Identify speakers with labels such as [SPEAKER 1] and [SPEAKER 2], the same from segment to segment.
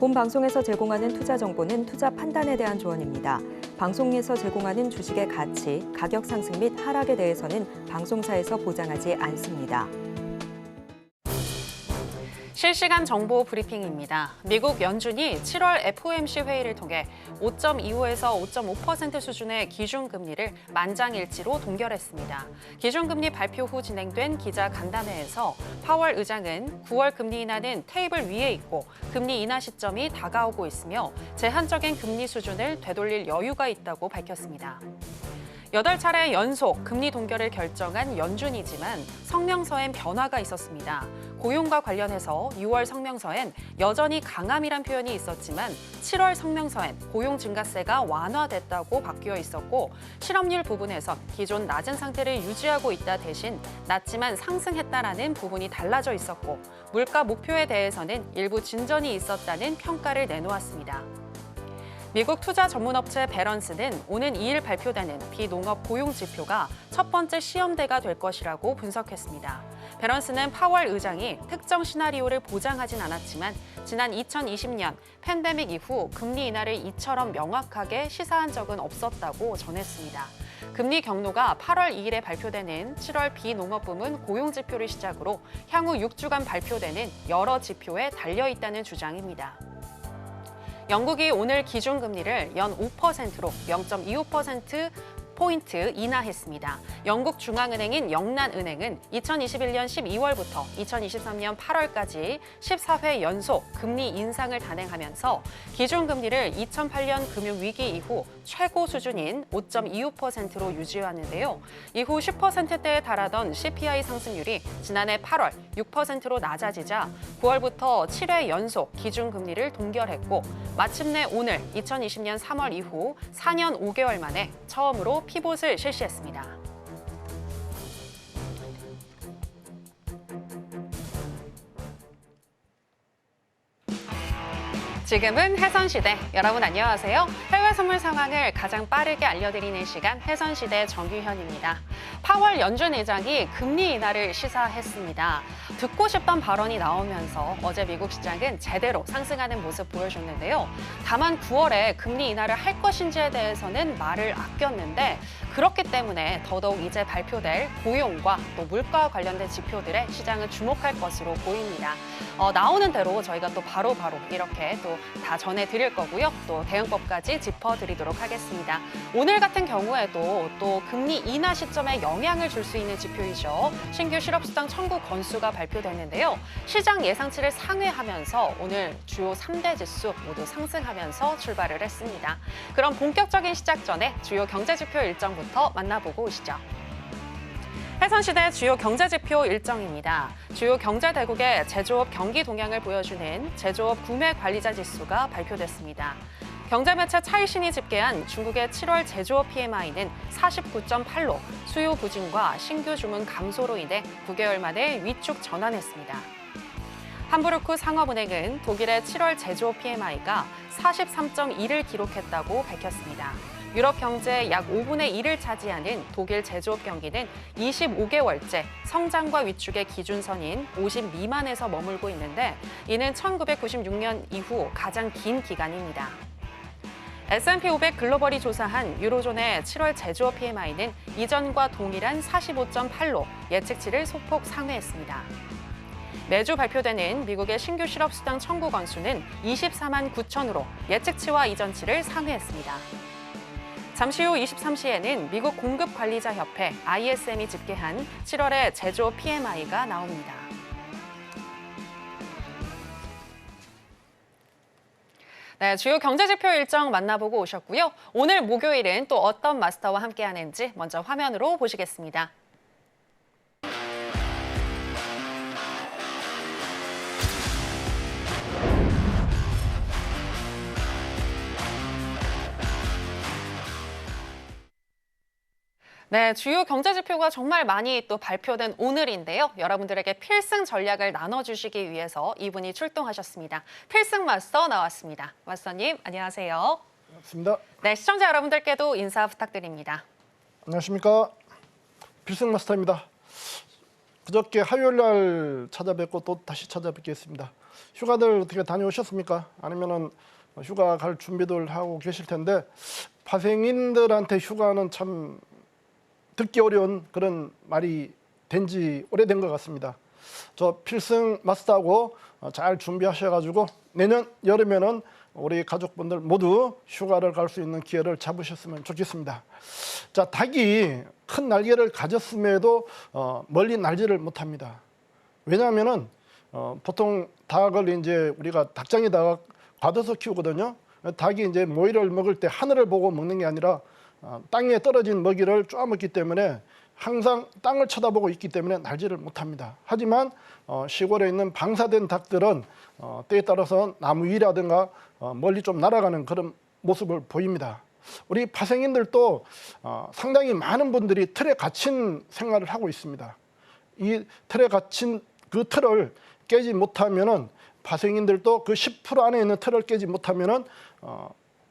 [SPEAKER 1] 본 방송에서 제공하는 투자 정보는 투자 판단에 대한 조언입니다. 방송에서 제공하는 주식의 가치, 가격 상승 및 하락에 대해서는 방송사에서 보장하지 않습니다.
[SPEAKER 2] 실시간 정보 브리핑입니다. 미국 연준이 7월 FOMC 회의를 통해 5.25에서 5.5% 수준의 기준금리를 만장일치로 동결했습니다. 기준금리 발표 후 진행된 기자 간담회에서 파월 의장은 9월 금리 인하는 테이블 위에 있고 금리 인하 시점이 다가오고 있으며 제한적인 금리 수준을 되돌릴 여유가 있다고 밝혔습니다. 8차례 연속 금리 동결을 결정한 연준이지만 성명서엔 변화가 있었습니다. 고용과 관련해서 6월 성명서엔 여전히 강함이란 표현이 있었지만 7월 성명서엔 고용 증가세가 완화됐다고 바뀌어 있었고 실업률 부분에선 기존 낮은 상태를 유지하고 있다 대신 낮지만 상승했다라는 부분이 달라져 있었고 물가 목표에 대해서는 일부 진전이 있었다는 평가를 내놓았습니다. 미국 투자 전문업체 베런스는 오는 2일 발표되는 비농업 고용 지표가 첫 번째 시험대가 될 것이라고 분석했습니다. 베런스는 파월 의장이 특정 시나리오를 보장하진 않았지만 지난 2020년 팬데믹 이후 금리 인하를 이처럼 명확하게 시사한 적은 없었다고 전했습니다. 금리 경로가 8월 2일에 발표되는 7월 비농업 부문 고용 지표를 시작으로 향후 6주간 발표되는 여러 지표에 달려 있다는 주장입니다. 영국이 오늘 기준금리를 연 5%로 0.25%포인트 인하했습니다. 영국 중앙은행인 영란은행은 2021년 12월부터 2023년 8월까지 14회 연속 금리 인상을 단행하면서 기준금리를 2008년 금융위기 이후 최고 수준인 5.25%로 유지하는데요. 이후 10%대에 달하던 CPI 상승률이 지난해 8월 6%로 낮아지자 9월부터 7회 연속 기준금리를 동결했고 마침내 오늘 2020년 3월 이후 4년 5개월 만에 처음으로 피봇을 실시했습니다. 지금은 해선시대. 여러분 안녕하세요. 해외 선물 상황을 가장 빠르게 알려드리는 시간 해선시대 정규현입니다. 파월 연준 의장이 금리 인하를 시사했습니다. 듣고 싶던 발언이 나오면서 어제 미국 시장은 제대로 상승하는 모습 보여줬는데요. 다만 9월에 금리 인하를 할 것인지에 대해서는 말을 아꼈는데 그렇기 때문에 더더욱 이제 발표될 고용과 또 물가와 관련된 지표들에 시장은 주목할 것으로 보입니다. 나오는 대로 저희가 또 바로바로 이렇게 또 다 전해드릴 거고요. 또 대응법까지 짚어드리도록 하겠습니다. 오늘 같은 경우에도 또 금리 인하 시점에 영향을 줄 수 있는 지표이죠. 신규 실업수당 청구 건수가 발표됐는데요. 시장 예상치를 상회하면서 오늘 주요 3대 지수 모두 상승하면서 출발을 했습니다. 그럼 본격적인 시작 전에 주요 경제지표 일정부터 만나보고 오시죠. 해선시대 주요 경제지표 일정입니다. 주요 경제대국의 제조업 경기 동향을 보여주는 제조업 구매관리자 지수가 발표됐습니다. 경제매체 차이신이 집계한 중국의 7월 제조업 PMI는 49.8로 수요 부진과 신규 주문 감소로 인해 9개월 만에 위축 전환했습니다. 함부르크 상업은행은 독일의 7월 제조업 PMI가 43.2를 기록했다고 밝혔습니다. 유럽 경제의 약 5분의 1을 차지하는 독일 제조업 경기는 25개월째 성장과 위축의 기준선인 50 미만에서 머물고 있는데 이는 1996년 이후 가장 긴 기간입니다. S&P 500 글로벌이 조사한 유로존의 7월 제조업 PMI는 이전과 동일한 45.8로 예측치를 소폭 상회했습니다. 매주 발표되는 미국의 신규 실업수당 청구 건수는 24만 9천으로 예측치와 이전치를 상회했습니다. 잠시 후 23시에는 미국 공급관리자협회 ISM이 집계한 7월의 제조업 PMI가 나옵니다. 네, 주요 경제지표 일정 만나보고 오셨고요. 오늘 목요일은 또 어떤 마스터와 함께하는지 먼저 화면으로 보시겠습니다. 네, 주요 경제지표가 정말 많이 또 발표된 오늘인데요. 여러분들에게 필승 전략을 나눠주시기 위해서 이분이 출동하셨습니다. 필승 마스터 나왔습니다. 마스터님, 안녕하세요.
[SPEAKER 3] 반갑습니다.
[SPEAKER 2] 네, 시청자 여러분들께도 인사 부탁드립니다.
[SPEAKER 3] 안녕하십니까. 필승 마스터입니다. 그저께 화요일 날 찾아뵙고 또 다시 찾아뵙겠습니다. 휴가들 어떻게 다녀오셨습니까? 아니면은 휴가 갈 준비들 하고 계실 텐데 파생인들한테 휴가는 참 듣기 어려운 그런 말이 된 지 오래된 것 같습니다. 저 필승 마스터하고 잘 준비하셔가지고 내년 여름에는 우리 가족분들 모두 휴가를 갈 수 있는 기회를 잡으셨으면 좋겠습니다. 자, 닭이 큰 날개를 가졌음에도 멀리 날지를 못합니다. 왜냐하면은 보통 닭을 이제 우리가 닭장에다가 가둬서 키우거든요. 닭이 이제 모이를 먹을 때 하늘을 보고 먹는 게 아니라 땅에 떨어진 먹이를 쪼아 먹기 때문에 항상 땅을 쳐다보고 있기 때문에 날지를 못합니다. 하지만 시골에 있는 방사된 닭들은 때에 따라서 나무 위라든가 멀리 좀 날아가는 그런 모습을 보입니다. 우리 파생인들도 상당히 많은 분들이 틀에 갇힌 생활을 하고 있습니다. 이 틀에 갇힌 그 틀을 깨지 못하면은 파생인들도 그 10% 안에 있는 틀을 깨지 못하면은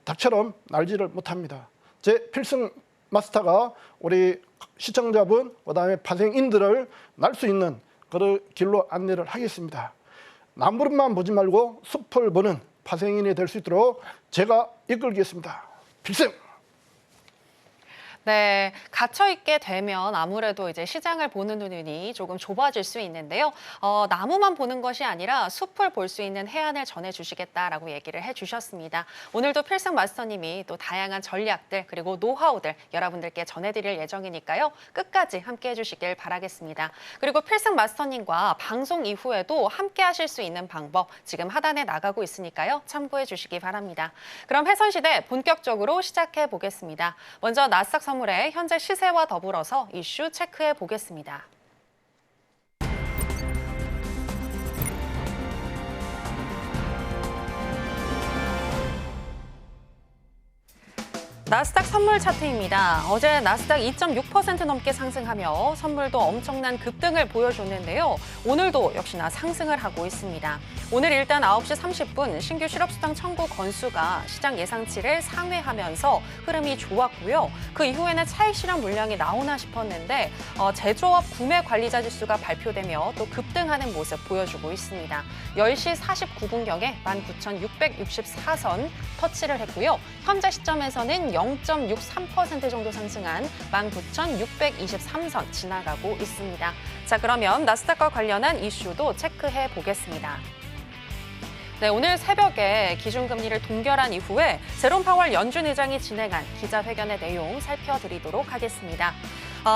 [SPEAKER 3] 닭처럼 날지를 못합니다. 제 필승 마스터가 우리 시청자분, 그다음에 파생인들을 날 수 있는 그런 길로 안내를 하겠습니다. 나무만 보지 말고 숲을 보는 파생인이 될 수 있도록 제가 이끌겠습니다. 필승!
[SPEAKER 2] 네, 갇혀있게 되면 아무래도 이제 시장을 보는 눈이 조금 좁아질 수 있는데요. 나무만 보는 것이 아니라 숲을 볼 수 있는 해안을 전해주시겠다라고 얘기를 해주셨습니다. 오늘도 필승 마스터님이 또 다양한 전략들 그리고 노하우들 여러분들께 전해드릴 예정이니까요. 끝까지 함께 해주시길 바라겠습니다. 그리고 필승 마스터님과 방송 이후에도 함께 하실 수 있는 방법 지금 하단에 나가고 있으니까요. 참고해 주시기 바랍니다. 그럼 해선시대 본격적으로 시작해 보겠습니다. 먼저 나스닥 선물의 현재 시세와 더불어서 이슈 체크해 보겠습니다. 나스닥 선물 차트입니다. 어제 나스닥 2.6% 넘게 상승하며 선물도 엄청난 급등을 보여줬는데요. 오늘도 역시나 상승을 하고 있습니다. 오늘 일단 9시 30분 신규 실업수당 청구 건수가 시장 예상치를 상회하면서 흐름이 좋았고요. 그 이후에는 차익 실현 물량이 나오나 싶었는데 제조업 구매 관리자 지수가 발표되며 또 급등하는 모습 보여주고 있습니다. 10시 49분경에 19,664선 터치를 했고요. 현재 시점에서는 0.63% 정도 상승한 19,623선 지나가고 있습니다. 자, 그러면 나스닥과 관련한 이슈도 체크해 보겠습니다. 네, 오늘 새벽에 기준금리를 동결한 이후에 제롬 파월 연준 의장이 진행한 기자회견의 내용 살펴드리도록 하겠습니다.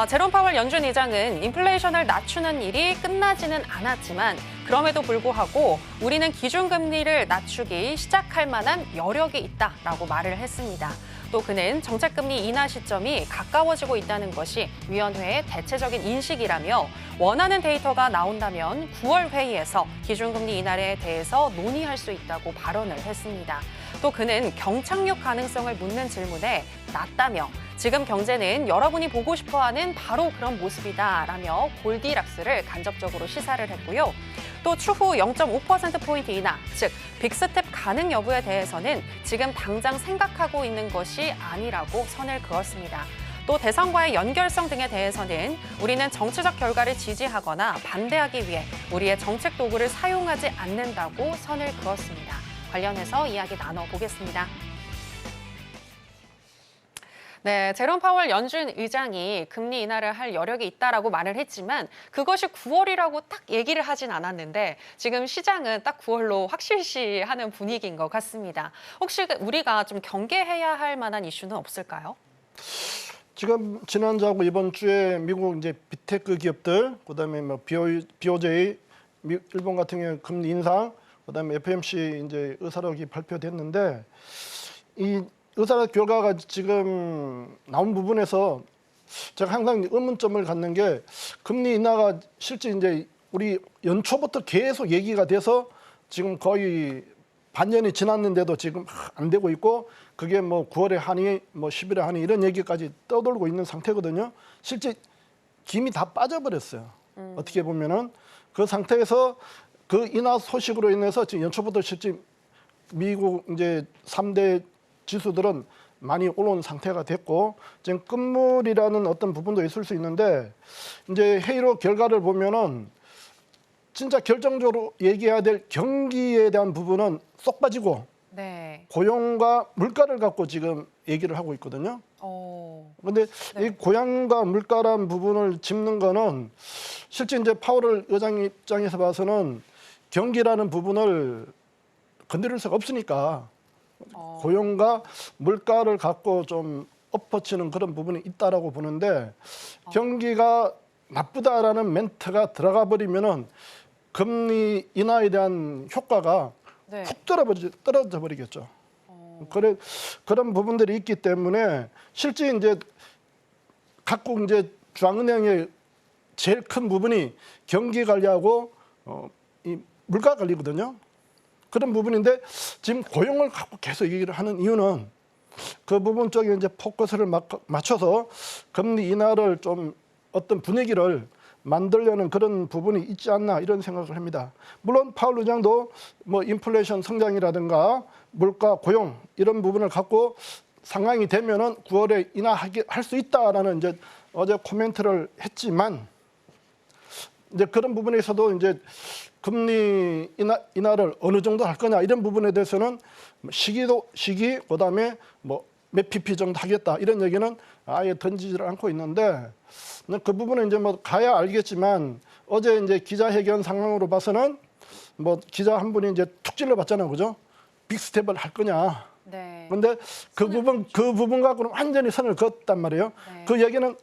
[SPEAKER 2] 제롬 파월 연준 의장은 인플레이션을 낮추는 일이 끝나지는 않았지만 그럼에도 불구하고 우리는 기준금리를 낮추기 시작할 만한 여력이 있다라고 말을 했습니다. 또 그는 정책금리 인하 시점이 가까워지고 있다는 것이 위원회의 대체적인 인식이라며 원하는 데이터가 나온다면 9월 회의에서 기준금리 인하에 대해서 논의할 수 있다고 발언을 했습니다. 또 그는 경착륙 가능성을 묻는 질문에 낮다며 지금 경제는 여러분이 보고 싶어하는 바로 그런 모습이다라며 골디락스를 간접적으로 시사를 했고요. 또 추후 0.5%포인트 인하, 즉 빅스텝 가능 여부에 대해서는 지금 당장 생각하고 있는 것이 아니라고 선을 그었습니다. 또 대선과의 연결성 등에 대해서는 우리는 정치적 결과를 지지하거나 반대하기 위해 우리의 정책 도구를 사용하지 않는다고 선을 그었습니다. 관련해서 이야기 나눠보겠습니다. 네, 제롬 파월 연준 의장이 금리 인하를 할 여력이 있다라고 말을 했지만 그것이 9월이라고 딱 얘기를 하진 않았는데 지금 시장은 딱 9월로 확실시하는 분위기인 것 같습니다. 혹시 우리가 좀 경계해야 할 만한 이슈는 없을까요?
[SPEAKER 3] 지금 지난주하고 이번 주에 미국 이제 빅테크 기업들, 그다음에 뭐 BOJ, 일본 같은 경우 금리 인상, 그다음에 FOMC 이제 의사록이 발표됐는데 이 의사록 결과가 지금 나온 부분에서 제가 항상 의문점을 갖는 게 금리 인하가 실제 이제 우리 연초부터 계속 얘기가 돼서 지금 거의 반년이 지났는데도 지금 안 되고 있고 그게 뭐 9월에 하니 뭐 10일에 하니 이런 얘기까지 떠돌고 있는 상태거든요. 실제 김이 다 빠져버렸어요. 어떻게 보면은 그 상태에서 그 인하 소식으로 인해서 지금 연초부터 실제 미국 이제 3대 지수들은 많이 올라온 상태가 됐고 지금 끝물이라는 어떤 부분도 있을 수 있는데 이제 회의록 결과를 보면은 진짜 결정적으로 얘기해야 될 경기에 대한 부분은 쏙 빠지고
[SPEAKER 2] 네.
[SPEAKER 3] 고용과 물가를 갖고 지금 얘기를 하고 있거든요. 그런데
[SPEAKER 2] 네.
[SPEAKER 3] 이 고용과 물가란 부분을 짚는 거는 실제 이제 파월 의장 입장에서 봐서는 경기라는 부분을 건드릴 수가 없으니까 고용과 물가를 갖고 좀 엎어치는 그런 부분이 있다라고 보는데 경기가 나쁘다라는 멘트가 들어가 버리면은 금리 인하에 대한 효과가
[SPEAKER 2] 네.
[SPEAKER 3] 훅 떨어져 버리겠죠. 그런 부분들이 있기 때문에 실제 이제 각국 이제 중앙은행의 제일 큰 부분이 경기 관리하고 이 물가 관리거든요. 그런 부분인데 지금 고용을 갖고 계속 얘기를 하는 이유는 그 부분 쪽에 이제 포커스를 맞춰서 금리 인하를 좀 어떤 분위기를 만들려는 그런 부분이 있지 않나 이런 생각을 합니다. 물론 파월 의장도 뭐 인플레이션 성장이라든가 물가 고용 이런 부분을 갖고 상황이 되면은 9월에 인하할 수 있다라는 이제 어제 코멘트를 했지만 이제 그런 부분에서도 이제 금리 인하를 어느 정도 할 거냐 이런 부분에 대해서는 시기 그다음에 뭐 몇 pp 정도 하겠다 이런 얘기는 아예 던지지를 않고 있는데 그 부분은 이제 뭐 가야 알겠지만 어제 이제 기자회견 상황으로 봐서는 뭐 기자 한 분이 이제 툭 찔러봤잖아요, 그죠? 빅스텝을 할 거냐.
[SPEAKER 2] 네.
[SPEAKER 3] 그런데 그 부분 갖고는 완전히 선을 그었단 말이에요.
[SPEAKER 2] 네.
[SPEAKER 3] 그 얘기는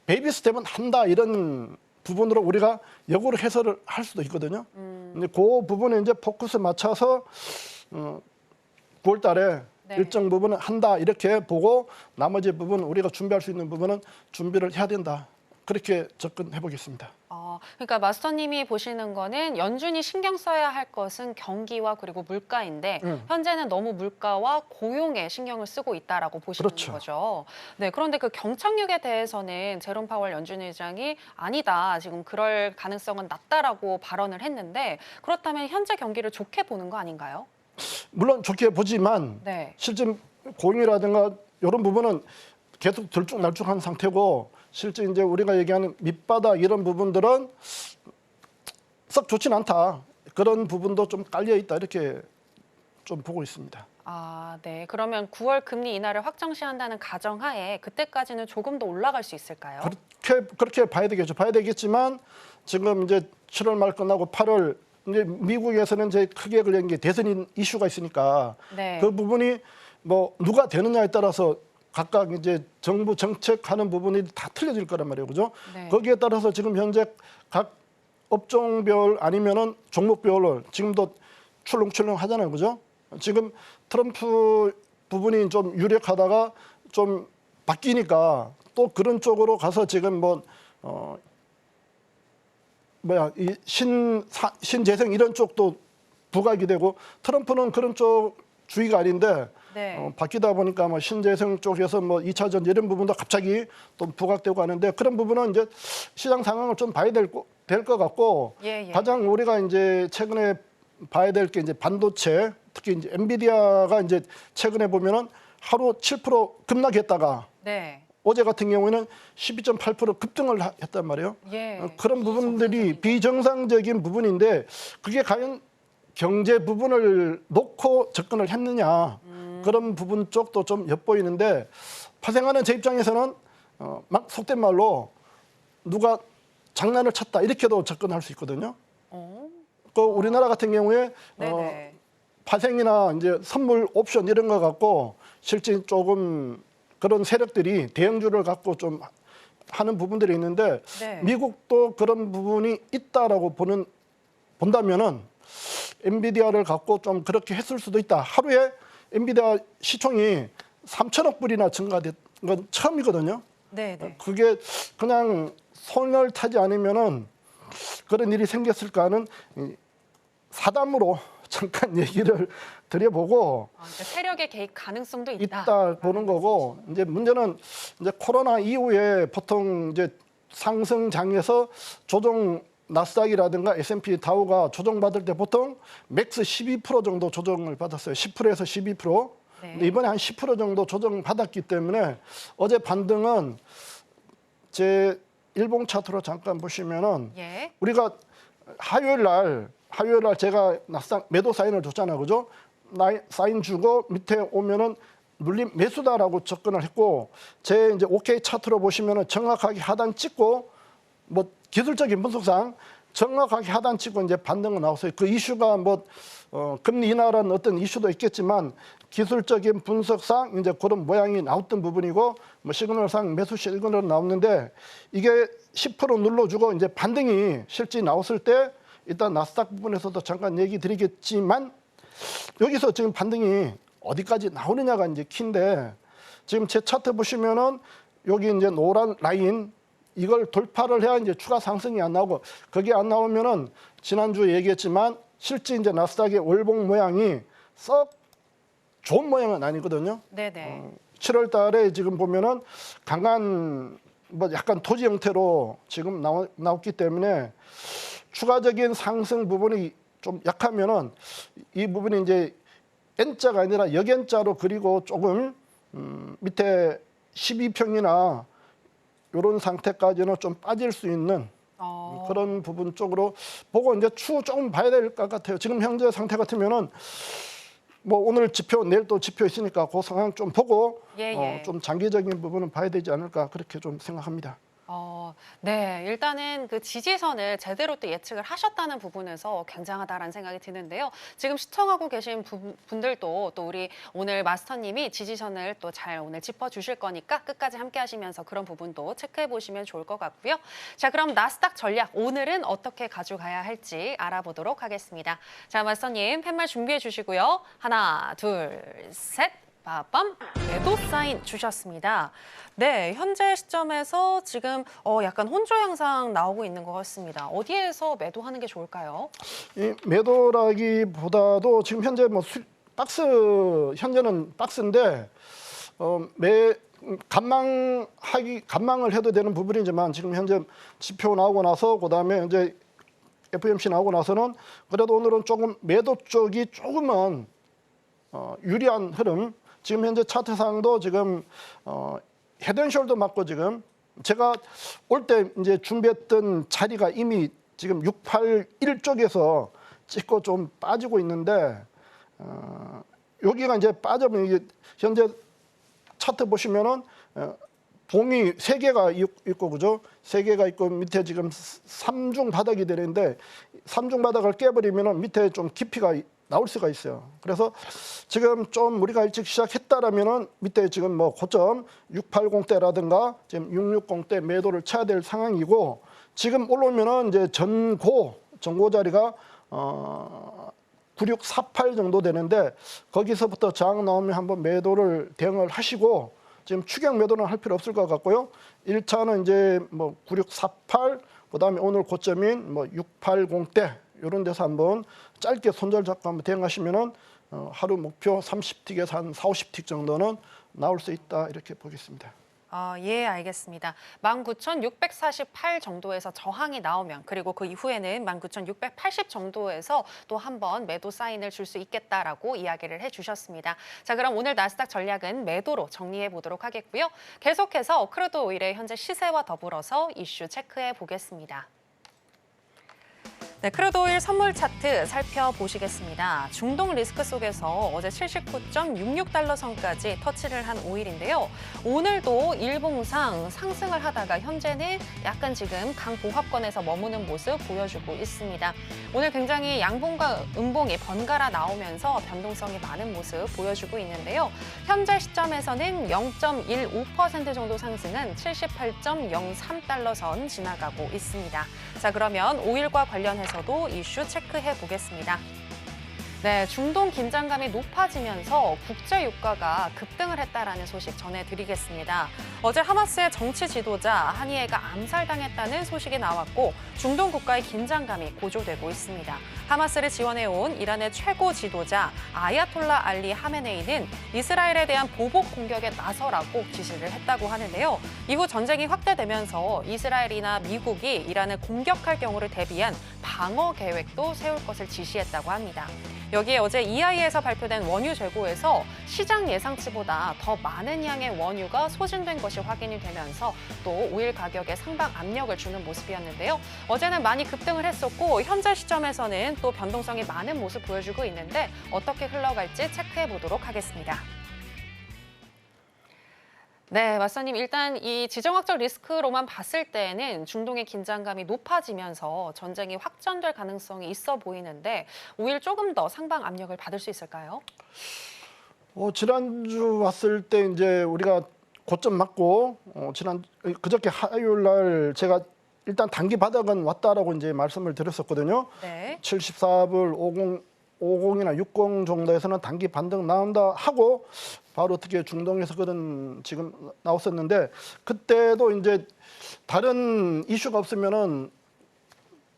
[SPEAKER 3] 베이비 스텝은 한다 이런 부분으로 우리가 역으로 해설을 할 수도 있거든요. 근데 그 부분에 이제 포커스 맞춰서 9월달에
[SPEAKER 2] 네.
[SPEAKER 3] 일정 부분은 한다 이렇게 보고 나머지 부분 우리가 준비할 수 있는 부분은 준비를 해야 된다. 그렇게 접근해 보겠습니다.
[SPEAKER 2] 그러니까 마스터님이 보시는 거는 연준이 신경 써야 할 것은 경기와 그리고 물가인데 현재는 너무 물가와 고용에 신경을 쓰고 있다라고 보시는
[SPEAKER 3] 그렇죠.
[SPEAKER 2] 거죠. 네, 그런데 그 경착륙에 대해서는 제롬 파월 연준 의장이 아니다, 지금 그럴 가능성은 낮다라고 발언을 했는데 그렇다면 현재 경기를 좋게 보는 거 아닌가요?
[SPEAKER 3] 물론 좋게 보지만
[SPEAKER 2] 네.
[SPEAKER 3] 실제 고용이라든가 이런 부분은 계속 들쭉날쭉한 상태고 실제 이제 우리가 얘기하는 밑바닥 이런 부분들은 썩 좋진 않다. 그런 부분도 좀 깔려 있다 이렇게 좀 보고 있습니다.
[SPEAKER 2] 네. 그러면 9월 금리 인하를 확정시한다는 가정하에 그때까지는 조금 더 올라갈 수 있을까요?
[SPEAKER 3] 그렇게 봐야 되겠죠. 봐야 되겠지만 지금 이제 7월 말 끝나고 8월 이제 미국에서는 이제 크게 걸린 게 대선 이슈가 있으니까
[SPEAKER 2] 네.
[SPEAKER 3] 그 부분이 뭐 누가 되느냐에 따라서 각각 이제 정부 정책하는 부분이 다 틀려질 거란 말이에요, 그죠?
[SPEAKER 2] 네.
[SPEAKER 3] 거기에 따라서 지금 현재 각 업종별 아니면은 종목별로 지금도 출렁출렁 하잖아요, 그죠? 지금 트럼프 부분이 좀 유력하다가 좀 바뀌니까 또 그런 쪽으로 가서 지금 이 신재생 이런 쪽도 부각이 되고 트럼프는 그런 쪽 주의가 아닌데
[SPEAKER 2] 네.
[SPEAKER 3] 바뀌다 보니까 뭐 신재생 쪽에서 뭐 2차 전지 이런 부분도 갑자기 또 부각되고 하는데 그런 부분은 이제 시장 상황을 좀 봐야 될 것 같고
[SPEAKER 2] 예.
[SPEAKER 3] 가장 우리가 이제 최근에 봐야 될 게 이제 반도체 특히 이제 엔비디아가 이제 최근에 보면은 하루 7% 급락했다가
[SPEAKER 2] 네.
[SPEAKER 3] 어제 같은 경우에는 12.8% 급등을 했단 말이에요.
[SPEAKER 2] 예.
[SPEAKER 3] 그런 부분들이 비정상적인 부분인데 그게 과연 경제 부분을 놓고 접근을 했느냐 그런 부분 쪽도 좀 엿보이는데 파생하는 제 입장에서는 막 속된 말로 누가 장난을 쳤다 이렇게도 접근할 수 있거든요. 그 우리나라 같은 경우에
[SPEAKER 2] 네네.
[SPEAKER 3] 파생이나 이제 선물 옵션 이런 거 갖고 실제 조금 그런 세력들이 대형주를 갖고 좀 하는 부분들이 있는데
[SPEAKER 2] 네.
[SPEAKER 3] 미국도 그런 부분이 있다라고 본다면은 엔비디아를 갖고 좀 그렇게 했을 수도 있다. 하루에 엔비디아 시총이 3천억 불이나 증가된 건 처음이거든요.
[SPEAKER 2] 네네.
[SPEAKER 3] 그게 그냥 손을 타지 않으면은 그런 일이 생겼을까 하는 사담으로 잠깐 얘기를 드려보고
[SPEAKER 2] 그러니까 세력의 개입 가능성도 있다.
[SPEAKER 3] 있다 보는 거고 이제 문제는 이제 코로나 이후에 보통 이제 상승장에서 조정 나스닥이라든가 S&P 다우가 조정받을 때 보통 맥스 12% 정도 조정을 받았어요. 10%에서 12%.
[SPEAKER 2] 네.
[SPEAKER 3] 근데 이번에 한 10% 정도 조정받았기 때문에 어제 반등은 제 일봉 차트로 잠깐 보시면은
[SPEAKER 2] 예.
[SPEAKER 3] 우리가 화요일 날 제가 나스닥 매도 사인을 줬잖아요. 그죠? 사인 주고 밑에 오면은 눌림 매수다라고 접근을 했고 제 이제 OK 차트로 보시면은 정확하게 하단 찍고 뭐 기술적인 분석상 정확하게 하단 찍고 이제 반등은 나왔어요. 그 이슈가 뭐 금리 인하라는 어떤 이슈도 있겠지만 기술적인 분석상 이제 그런 모양이 나왔던 부분이고 뭐 시그널상 매수 시그널 나왔는데 이게 10% 눌러주고 이제 반등이 실제 나왔을 때 일단 나스닥 부분에서도 잠깐 얘기 드리겠지만 여기서 지금 반등이 어디까지 나오느냐가 이제 키인데 지금 제 차트 보시면은 여기 이제 노란 라인 이걸 돌파를 해야 이제 추가 상승이 안 나오고 그게 안 나오면은 지난주에 얘기했지만 실제 이제 나스닥의 월봉 모양이 썩 좋은 모양은 아니거든요.
[SPEAKER 2] 네네.
[SPEAKER 3] 7월 달에 지금 보면은 강한 뭐 약간 토지 형태로 지금 나왔기 때문에 추가적인 상승 부분이 좀 약하면은 이 부분이 이제 N자가 아니라 역N자로 그리고 조금 밑에 12평이나 이런 상태까지는 좀 빠질 수 있는 그런 부분 쪽으로 보고 이제 추후 조금 봐야 될 것 같아요. 지금 현재 상태 같으면은 뭐 오늘 지표 내일 또 지표 있으니까 그 상황 좀 보고 좀 장기적인 부분은 봐야 되지 않을까 그렇게 좀 생각합니다.
[SPEAKER 2] 네, 일단은 그 지지선을 제대로 또 예측을 하셨다는 부분에서 굉장하다라는 생각이 드는데요. 지금 시청하고 계신 분들도 또 우리 오늘 마스터님이 지지선을 또 잘 오늘 짚어주실 거니까 끝까지 함께 하시면서 그런 부분도 체크해 보시면 좋을 것 같고요. 자, 그럼 나스닥 전략 오늘은 어떻게 가져가야 할지 알아보도록 하겠습니다. 자, 마스터님 팻말 준비해 주시고요. 하나, 둘, 셋. 빠밤 매도 사인 주셨습니다. 네, 현재 시점에서 지금 약간 혼조 양상 나오고 있는 것 같습니다. 어디에서 매도하는 게 좋을까요?
[SPEAKER 3] 이 매도라기보다도 지금 현재 뭐 현재는 박스인데 간망을 해도 되는 부분이지만 지금 현재 지표 나오고 나서 그다음에 이제 FOMC 나오고 나서는 그래도 오늘은 조금 매도 쪽이 조금은 유리한 흐름. 지금 현재 차트상도 지금 헤드앤숄더 맞고 지금 제가 올 때 이제 준비했던 자리가 이미 지금 681 쪽에서 찍고 좀 빠지고 있는데 여기가 이제 빠져면 이게 현재 차트 보시면은 봉이 3개가 있고 그죠? 3개가 있고 밑에 지금 3중 바닥이 되는데 3중 바닥을 깨버리면은 밑에 좀 깊이가 나올 수가 있어요. 그래서 지금 좀 우리가 일찍 시작했다라면은 밑에 지금 뭐 고점 680대라든가 지금 660대 매도를 쳐야 될 상황이고 지금 올라오면은 이제 전고 자리가 9648 정도 되는데 거기서부터 저항 나오면 한번 매도를 대응을 하시고 지금 추격 매도는 할 필요 없을 것 같고요. 1차는 이제 뭐 9648 그다음에 오늘 고점인 뭐 680대 이런 데서 한번 짧게 손절 잡고 한번 대응하시면은 하루 목표 30틱에서 한 4, 50틱 정도는 나올 수 있다 이렇게 보겠습니다.
[SPEAKER 2] 예, 알겠습니다. 19,648 정도에서 저항이 나오면 그리고 그 이후에는 19,680 정도에서 또 한번 매도 사인을 줄 수 있겠다라고 이야기를 해주셨습니다. 자, 그럼 오늘 나스닥 전략은 매도로 정리해 보도록 하겠고요. 계속해서 크루드 오일의 현재 시세와 더불어서 이슈 체크해 보겠습니다. 네, 크루드 오일 선물 차트 살펴보시겠습니다. 중동 리스크 속에서 어제 79.66달러 선까지 터치를 한 오일인데요. 오늘도 일봉상 상승을 하다가 현재는 약간 지금 강보합권에서 머무는 모습 보여주고 있습니다. 오늘 굉장히 양봉과 음봉이 번갈아 나오면서 변동성이 많은 모습 보여주고 있는데요. 현재 시점에서는 0.15% 정도 상승은 78.03달러 선 지나가고 있습니다. 자, 그러면 오일과 관련해서도 이슈 체크해 보겠습니다. 네, 중동 긴장감이 높아지면서 국제 유가가 급등을 했다라는 소식 전해드리겠습니다. 어제 하마스의 정치 지도자 하니에가 암살당했다는 소식이 나왔고 중동 국가의 긴장감이 고조되고 있습니다. 하마스를 지원해온 이란의 최고 지도자 아야톨라 알리 하메네이는 이스라엘에 대한 보복 공격에 나서라고 지시를 했다고 하는데요. 이후 전쟁이 확대되면서 이스라엘이나 미국이 이란을 공격할 경우를 대비한 방어 계획도 세울 것을 지시했다고 합니다. 여기에 어제 EI에서 발표된 원유 재고에서 시장 예상치보다 더 많은 양의 원유가 소진된 것이 확인이 되면서 또 오일 가격에 상당 압력을 주는 모습이었는데요. 어제는 많이 급등을 했었고 현재 시점에서는 또 변동성이 많은 모습 보여주고 있는데 어떻게 흘러갈지 체크해 보도록 하겠습니다. 네, 맞사님. 일단 이 지정학적 리스크로만 봤을 때는 중동의 긴장감이 높아지면서 전쟁이 확전될 가능성이 있어 보이는데 오일 조금 더 상방 압력을 받을 수 있을까요?
[SPEAKER 3] 지난주 왔을 때 이제 우리가 고점 맞고 그저께 화요일 날 제가 일단 단기 바닥은 왔다라고 이제 말씀을 드렸었거든요.
[SPEAKER 2] 네.
[SPEAKER 3] 74불 50이나 60 정도에서는 단기 반등 나온다 하고 바로 어떻게 중동에서 그런 지금 나왔었는데 그때도 이제 다른 이슈가 없으면은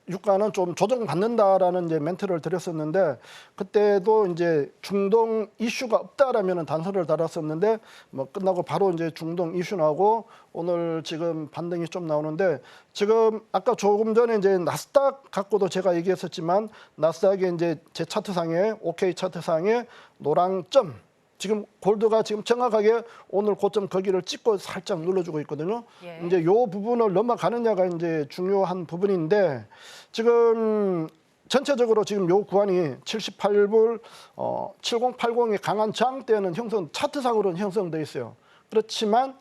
[SPEAKER 3] 유가는 좀 조정받는다라는 이제 멘트를 드렸었는데 그때도 이제 중동 이슈가 없다라면은 단서를 달았었는데 뭐 끝나고 바로 이제 중동 이슈 나오고 오늘 지금 반등이 좀 나오는데 지금 아까 조금 전에 이제 나스닥 갖고도 제가 얘기했었지만 나스닥이 이제 제 차트상에 OK 차트상에 노랑 점 지금 골드가 지금 정확하게 오늘 고점 거기를 찍고 살짝 눌러주고 있거든요.
[SPEAKER 2] 예.
[SPEAKER 3] 이제 요 부분을 넘어가느냐가 이제 중요한 부분인데 지금 전체적으로 지금 요 구간이 78불 7080의 강한 저항대는 차트상으로는 형성돼 있어요. 그렇지만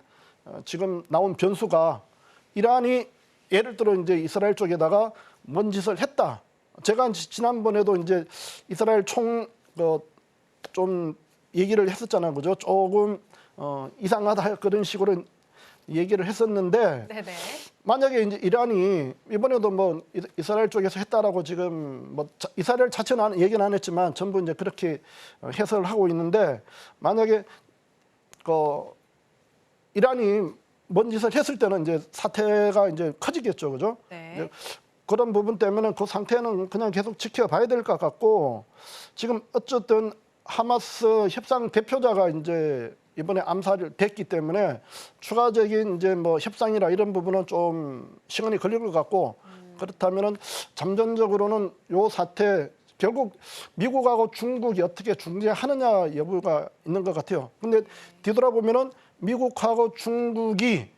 [SPEAKER 3] 지금 나온 변수가 이란이 예를 들어 이제 이스라엘 쪽에다가 뭔 짓을 했다. 제가 지난번에도 이제 이스라엘 좀 얘기를 했었잖아요, 그죠? 조금 이상하다 그런 식으로 얘기를 했었는데
[SPEAKER 2] 네네.
[SPEAKER 3] 만약에 이제 이란이 이번에도 뭐 이스라엘 쪽에서 했다라고 지금 뭐 이스라엘 자체는 얘기는 안 했지만 전부 이제 그렇게 해석을 하고 있는데 만약에 이란이 뭔 짓을 했을 때는 이제 사태가 이제 커지겠죠, 그죠?
[SPEAKER 2] 네.
[SPEAKER 3] 그런 부분 때문에 그 상태는 그냥 계속 지켜봐야 될 것 같고 지금 어쨌든 하마스 협상 대표자가 이제 이번에 암살이 됐기 때문에 추가적인 이제 뭐 협상이나 이런 부분은 좀 시간이 걸릴 것 같고 그렇다면은 잠정적으로는 요 사태 결국 미국하고 중국이 어떻게 중재하느냐 여부가 있는 것 같아요. 근데 뒤돌아보면은 미국하고 중국이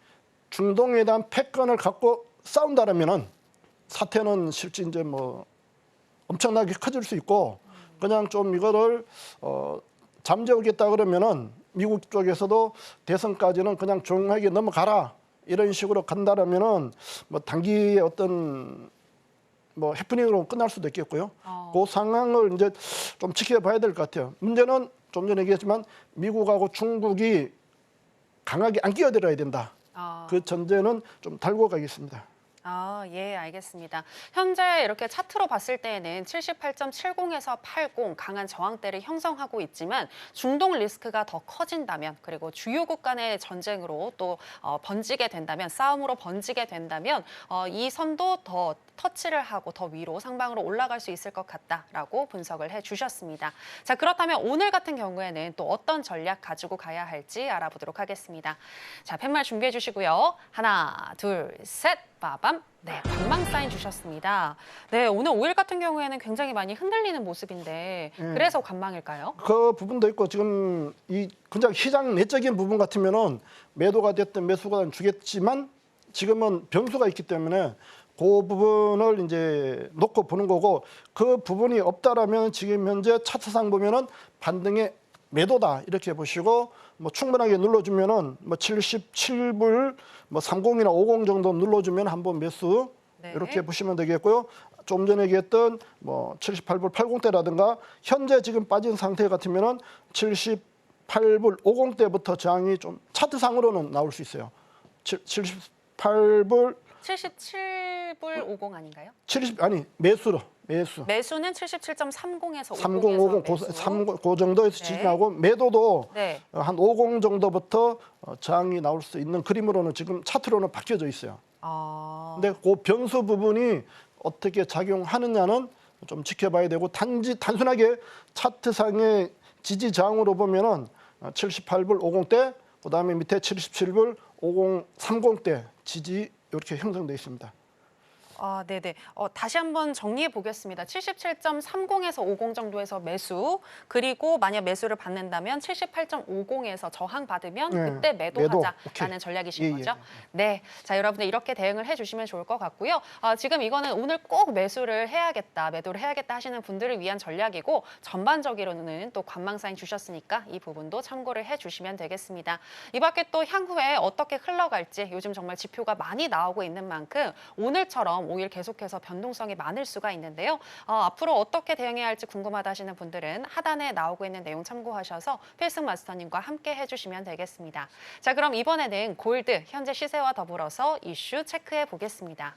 [SPEAKER 3] 중동에 대한 패권을 갖고 싸운다라면은 사태는 실제 이제 뭐 엄청나게 커질 수 있고 그냥 좀 이거를 잠재우겠다 그러면은 미국 쪽에서도 대선까지는 그냥 조용하게 넘어가라 이런 식으로 간다라면은 뭐 단기의 어떤 뭐 해프닝으로 끝날 수도 있겠고요. 그 상황을 이제 좀 지켜봐야 될 것 같아요. 문제는 좀 전에 얘기했지만 미국하고 중국이 강하게 안 끼어들어야 된다. 그 전제는 좀 달고 가겠습니다.
[SPEAKER 2] 예, 알겠습니다. 현재 이렇게 차트로 봤을 때에는 78.70에서 80 강한 저항대를 형성하고 있지만 중동 리스크가 더 커진다면 그리고 주요국 간의 전쟁으로 또 번지게 된다면 싸움으로 번지게 된다면 이 선도 더 터치를 하고 더 위로 상방으로 올라갈 수 있을 것 같다라고 분석을 해주셨습니다. 자, 그렇다면 오늘 같은 경우에는 또 어떤 전략 가지고 가야 할지 알아보도록 하겠습니다. 자, 팻말 준비해 주시고요. 하나, 둘, 셋, 빠밤. 네, 관망 사인 주셨습니다. 네, 오늘 오일 같은 경우에는 굉장히 많이 흔들리는 모습인데 그래서 관망일까요?
[SPEAKER 3] 그 부분도 있고 지금 이 그냥 시장 내적인 부분 같으면은 매도가 됐든 매수가 됐든 주겠지만 지금은 변수가 있기 때문에 그 부분을 이제 놓고 보는 거고 그 부분이 없다라면 지금 현재 차트상 보면은 반등의 매도다 이렇게 보시고 뭐 충분하게 눌러주면은 뭐 77불 뭐 30이나 50 정도 눌러주면 한번 매수
[SPEAKER 2] 네.
[SPEAKER 3] 이렇게 보시면 되겠고요. 좀 전에 얘기했던 뭐 78불 80대라든가 현재 지금 빠진 상태 같으면은 78불 50대부터 저항이 좀 차트상으로는 나올 수 있어요. 78불
[SPEAKER 2] 77불 50 아닌가요?
[SPEAKER 3] 매수.
[SPEAKER 2] 매수는 77.30에서
[SPEAKER 3] 30, 50, 그 정도에서
[SPEAKER 2] 네.
[SPEAKER 3] 지지하고 매도도
[SPEAKER 2] 네.
[SPEAKER 3] 한 50 정도부터 저항이 나올 수 있는 그림으로는 지금 차트로는 바뀌어져 있어요. 근데 그 변수 부분이 어떻게 작용하느냐는 좀 지켜봐야 되고 단순하게 차트상의 지지 저항으로 보면은 78불 50대 그다음에 밑에 77불 50, 30대 지지 이렇게 형성돼 있습니다.
[SPEAKER 2] 네네. 다시 한번 정리해 보겠습니다. 77.30에서 50 정도에서 매수, 그리고 만약 매수를 받는다면 78.50에서 저항 받으면
[SPEAKER 3] 네,
[SPEAKER 2] 그때 매도하자라는
[SPEAKER 3] 오케이.
[SPEAKER 2] 전략이신
[SPEAKER 3] 예,
[SPEAKER 2] 거죠?
[SPEAKER 3] 예.
[SPEAKER 2] 네. 자, 여러분들 이렇게 대응을 해주시면 좋을 것 같고요. 지금 이거는 오늘 꼭 매수를 해야겠다, 매도를 해야겠다 하시는 분들을 위한 전략이고 전반적으로는 또 관망 사인 주셨으니까 이 부분도 참고를 해주시면 되겠습니다. 이 밖에 또 향후에 어떻게 흘러갈지 요즘 정말 지표가 많이 나오고 있는 만큼 오늘처럼 5일 계속해서 변동성이 많을 수가 있는데요. 앞으로 어떻게 대응해야 할지 궁금하다 하시는 분들은 하단에 나오고 있는 내용 참고하셔서 필승 마스터님과 함께 해주시면 되겠습니다. 자, 그럼 이번에는 골드 현재 시세와 더불어서 이슈 체크해 보겠습니다.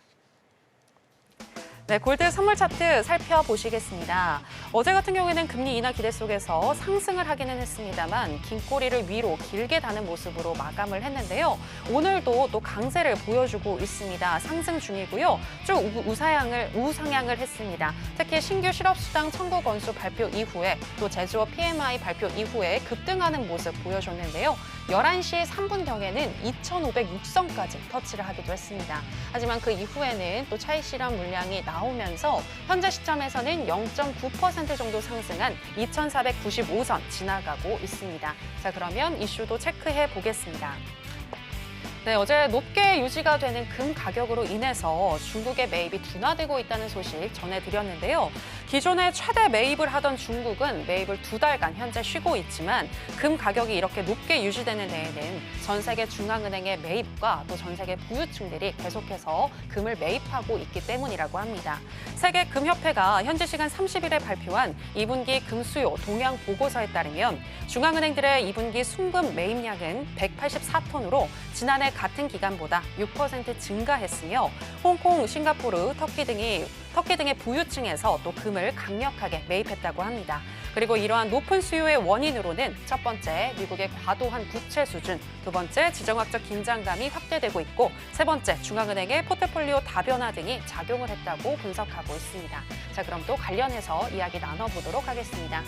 [SPEAKER 2] 네, 골드 선물 차트 살펴보시겠습니다. 어제 같은 경우에는 금리 인하 기대 속에서 상승을 하기는 했습니다만 긴 꼬리를 위로 길게 다는 모습으로 마감을 했는데요. 오늘도 또 강세를 보여주고 있습니다. 상승 중이고요. 쭉 우상향을 했습니다. 특히 신규 실업수당 청구 건수 발표 이후에 또 제조업 PMI 발표 이후에 급등하는 모습 보여줬는데요. 11시 3분경에는 2,506선까지 터치를 하기도 했습니다. 하지만 그 이후에는 또 차익 실현 물량이 나오면서 현재 시점에서는 0.9% 정도 상승한 2,495선 지나가고 있습니다. 자, 그러면 이슈도 체크해 보겠습니다. 네, 어제 높게 유지가 되는 금 가격으로 인해서 중국의 매입이 둔화되고 있다는 소식 전해드렸는데요. 기존에 최대 매입을 하던 중국은 매입을 2달간 현재 쉬고 있지만 금 가격이 이렇게 높게 유지되는 데에는 전 세계 중앙은행의 매입과 또 전 세계 부유층들이 계속해서 금을 매입하고 있기 때문이라고 합니다. 세계금협회가 현지 시간 30일에 발표한 2분기 금 수요 동향 보고서에 따르면 중앙은행들의 2분기 순금 매입량은 184톤으로 지난해 같은 기간보다 6% 증가했으며 홍콩, 싱가포르, 터키 등의 부유층에서 또 금을 강력하게 매입했다고 합니다. 그리고 이러한 높은 수요의 원인으로는 첫 번째, 미국의 과도한 부채 수준, 두 번째, 지정학적 긴장감이 확대되고 있고 세 번째, 중앙은행의 포트폴리오 다변화 등이 작용을 했다고 분석하고 있습니다. 자, 그럼 또 관련해서 이야기 나눠보도록 하겠습니다.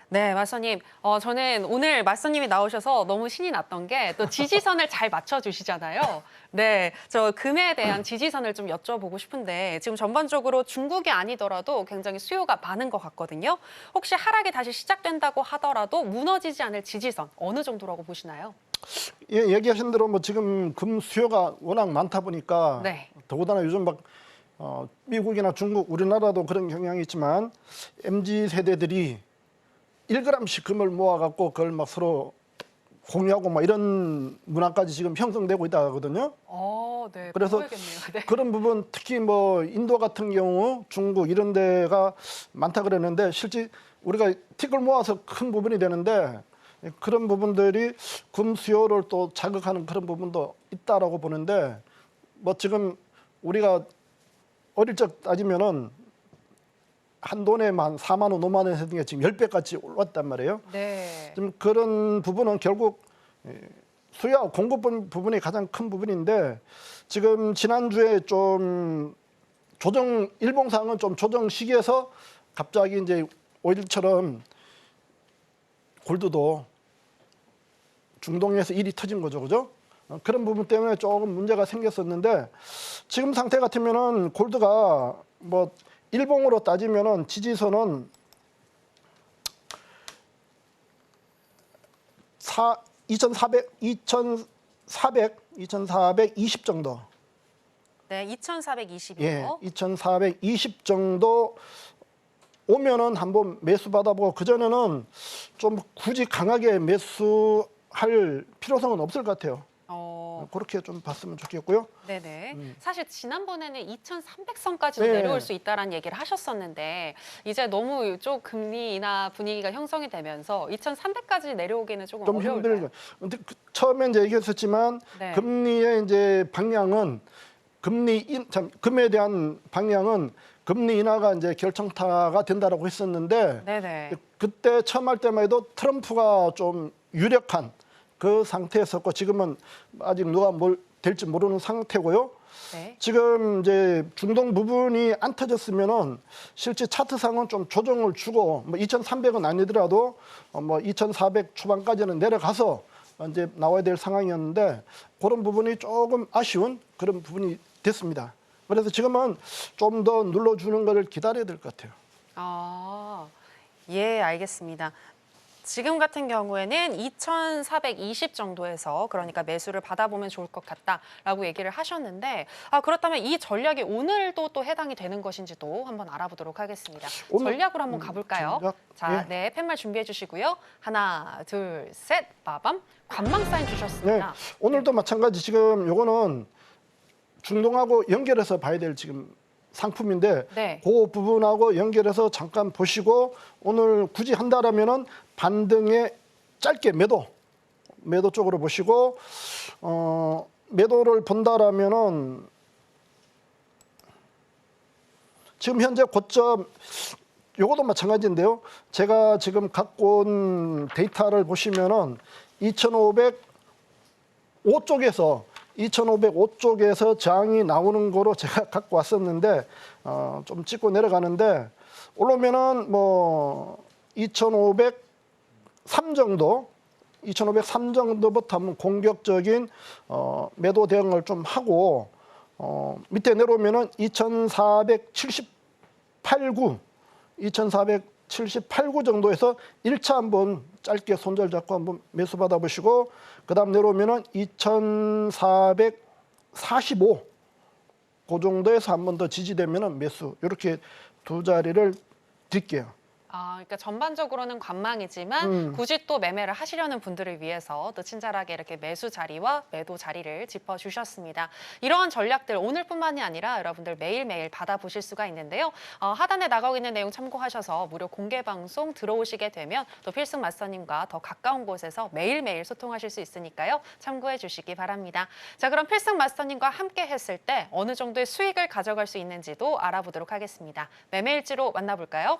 [SPEAKER 2] 네, 마스터님. 저는 오늘 마스터님이 나오셔서 너무 신이 났던 게 또 지지선을 잘 맞춰주시잖아요. 네, 저 금에 대한 지지선을 좀 여쭤보고 싶은데 지금 전반적으로 중국이 아니더라도 굉장히 수요가 많은 것 같거든요. 혹시 하락이 다시 시작된다고 하더라도 무너지지 않을 지지선 어느 정도라고 보시나요?
[SPEAKER 3] 예, 얘기하신 대로 뭐 지금 금 수요가 워낙 많다 보니까
[SPEAKER 2] 네.
[SPEAKER 3] 더군다나 요즘 막 미국이나 중국, 우리나라도 그런 경향이 있지만 MZ 세대들이 1g씩 금을 모아갖고 그걸 막 서로 공유하고 막 이런 문화까지 지금 형성되고 있다 하거든요.
[SPEAKER 2] 네.
[SPEAKER 3] 그래서
[SPEAKER 2] 보여야겠네요. 네.
[SPEAKER 3] 그런 부분 특히 뭐 인도 같은 경우 중국 이런 데가 많다 그랬는데 실제 우리가 틱을 모아서 큰 부분이 되는데 그런 부분들이 금 수요를 또 자극하는 그런 부분도 있다라고 보는데 뭐 지금 우리가 어릴 적 따지면은 한 돈에만 4만 원, 5만 원 했던 게 지금 10배까지 올랐단 말이에요.
[SPEAKER 2] 네.
[SPEAKER 3] 좀 그런 부분은 결국 수요와 공급 부분이 가장 큰 부분인데 지금 지난주에 좀 일봉상은 좀 조정 시기에서 갑자기 이제 오일처럼 골드도 중동에서 일이 터진 거죠, 그죠? 그런 부분 때문에 조금 문제가 생겼었는데 지금 상태 같으면은 골드가 뭐 일봉으로 따지면은 지지선은 2,420 정도.
[SPEAKER 2] 네, 2,420이요.
[SPEAKER 3] 예, 2,420 정도 오면은 한번 매수 받아보고 그 전에는 좀 굳이 강하게 매수할 필요성은 없을 것 같아요. 그렇게 좀 봤으면 좋겠고요.
[SPEAKER 2] 네네. 사실 지난번에는 2,300선까지도
[SPEAKER 3] 네.
[SPEAKER 2] 내려올 수 있다라는 얘기를 하셨었는데 이제 너무 이쪽 금리 인하 분위기가 형성이 되면서 2,300까지 내려오기는 조금
[SPEAKER 3] 좀
[SPEAKER 2] 어려울까요?
[SPEAKER 3] 힘들죠. 근데 처음에 이제 얘기했었지만
[SPEAKER 2] 네.
[SPEAKER 3] 금리의 이제 방향은 금에 대한 방향은 금리 인하가 이제 결정타가 된다라고 했었는데
[SPEAKER 2] 네네.
[SPEAKER 3] 그때 처음 할 때만 해도 트럼프가 좀 유력한 그 상태였었고 지금은 아직 누가 뭘 될지 모르는 상태고요.
[SPEAKER 2] 네.
[SPEAKER 3] 지금 이제 중동 부분이 안 터졌으면은 실제 차트상은 좀 조정을 주고 뭐 2,300은 아니더라도 뭐 2,400 초반까지는 내려가서 이제 나와야 될 상황이었는데 그런 부분이 조금 아쉬운 그런 부분이 됐습니다. 그래서 지금은 좀 더 눌러주는 것을 기다려야 될 것 같아요.
[SPEAKER 2] 아, 예, 알겠습니다. 지금 같은 경우에는 2,420 정도에서 그러니까 매수를 받아보면 좋을 것 같다라고 얘기를 하셨는데 그렇다면 이 전략이 오늘도 또 해당이 되는 것인지도 한번 알아보도록 하겠습니다.
[SPEAKER 3] 오늘,
[SPEAKER 2] 전략으로 한번 가볼까요?
[SPEAKER 3] 전략?
[SPEAKER 2] 자,
[SPEAKER 3] 예.
[SPEAKER 2] 네, 팻말 준비해 주시고요. 하나, 둘, 셋, 빠밤. 관망 사인
[SPEAKER 3] 네,
[SPEAKER 2] 주셨습니다.
[SPEAKER 3] 오늘도 마찬가지 지금 요거는 중동하고 연결해서 봐야 될 지금 상품인데
[SPEAKER 2] 네.
[SPEAKER 3] 그 부분하고 연결해서 잠깐 보시고 오늘 굳이 한다라면은 반등의 짧게 매도 쪽으로 보시고 매도를 본다라면은 지금 현재 고점 요것도 마찬가지인데요. 제가 지금 갖고 온 데이터를 보시면은 2,505 쪽에서 저항이 나오는 거로 제가 갖고 왔었는데 좀 찍고 내려가는데 올라오면은 뭐 2,503 정도부터 한번 공격적인 매도 대응을 좀 하고 밑에 내려오면은 2,478구 정도에서 1차 한번 짧게 손절 잡고 한번 매수 받아보시고 그다음 내려오면은 2,445 그 정도에서 한 번 더 지지되면은 매수 이렇게 두 자리를 드릴게요.
[SPEAKER 2] 그러니까 전반적으로는 관망이지만 굳이 또 매매를 하시려는 분들을 위해서 또 친절하게 이렇게 매수 자리와 매도 자리를 짚어주셨습니다. 이러한 전략들 오늘뿐만이 아니라 여러분들 매일매일 받아보실 수가 있는데요. 하단에 나가고 있는 내용 참고하셔서 무료 공개 방송 들어오시게 되면 또 필승 마스터님과 더 가까운 곳에서 매일매일 소통하실 수 있으니까요. 참고해 주시기 바랍니다. 자, 그럼 필승 마스터님과 함께 했을 때 어느 정도의 수익을 가져갈 수 있는지도 알아보도록 하겠습니다. 매매일지로 만나볼까요?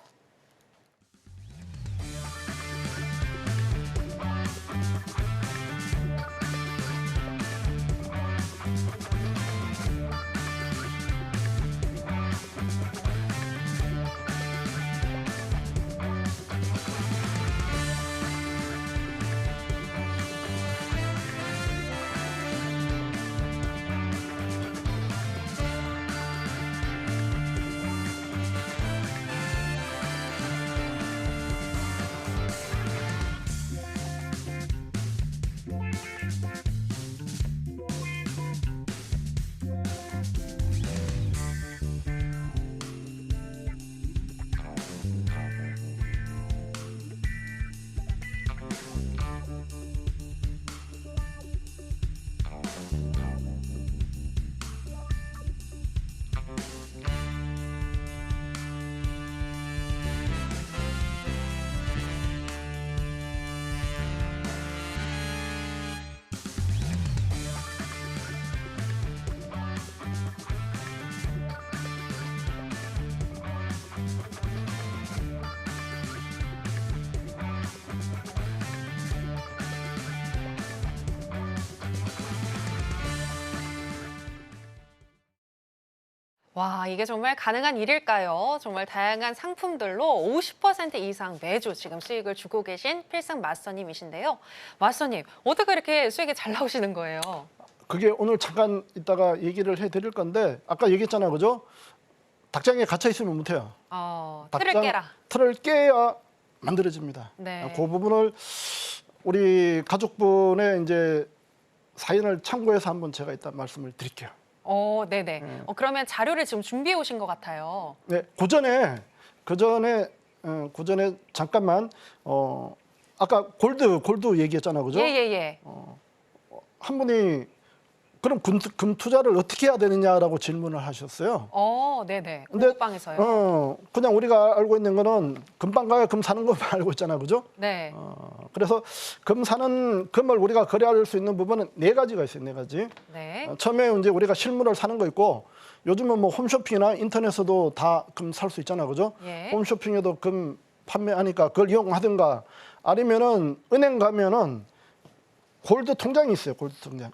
[SPEAKER 2] 와, 이게 정말 가능한 일일까요? 정말 다양한 상품들로 50% 이상 매주 지금 수익을 주고 계신 필승 마스터님이신데요. 마스터님, 어떻게 이렇게 수익이 잘 나오시는 거예요?
[SPEAKER 3] 그게 오늘 잠깐 이따가 얘기를 해드릴 건데 아까 얘기했잖아요, 그죠? 닭장에 갇혀 있으면 못해요.
[SPEAKER 2] 틀을 깨라.
[SPEAKER 3] 틀을 깨야 만들어집니다.
[SPEAKER 2] 네.
[SPEAKER 3] 그 부분을 우리 가족분의 이제 사연을 참고해서 한번 제가 이따 말씀을 드릴게요.
[SPEAKER 2] 네네. 그러면 자료를 지금 준비해 오신 것 같아요.
[SPEAKER 3] 네, 그 전에 잠깐만 아까 골드 얘기했잖아요, 그죠?
[SPEAKER 2] 예.
[SPEAKER 3] 한 분이 그럼 금 투자를 어떻게 해야 되느냐라고 질문을 하셨어요.
[SPEAKER 2] 네네.
[SPEAKER 3] 근데
[SPEAKER 2] 공부방에서요.
[SPEAKER 3] 그냥 우리가 알고 있는 거는 금방 가야 금 사는 것만 알고 있잖아요, 그죠?
[SPEAKER 2] 네.
[SPEAKER 3] 그래서 금을 우리가 거래할 수 있는 부분은 네 가지가 있어요, 네 가지.
[SPEAKER 2] 네.
[SPEAKER 3] 처음에 이제 우리가 실물을 사는 거 있고, 요즘은 뭐 홈쇼핑이나 인터넷에서도 다 금 살 수 있잖아요, 그죠?
[SPEAKER 2] 예.
[SPEAKER 3] 홈쇼핑에도 금 판매하니까 그걸 이용하든가, 아니면은 은행 가면은 골드 통장이 있어요, 골드 통장.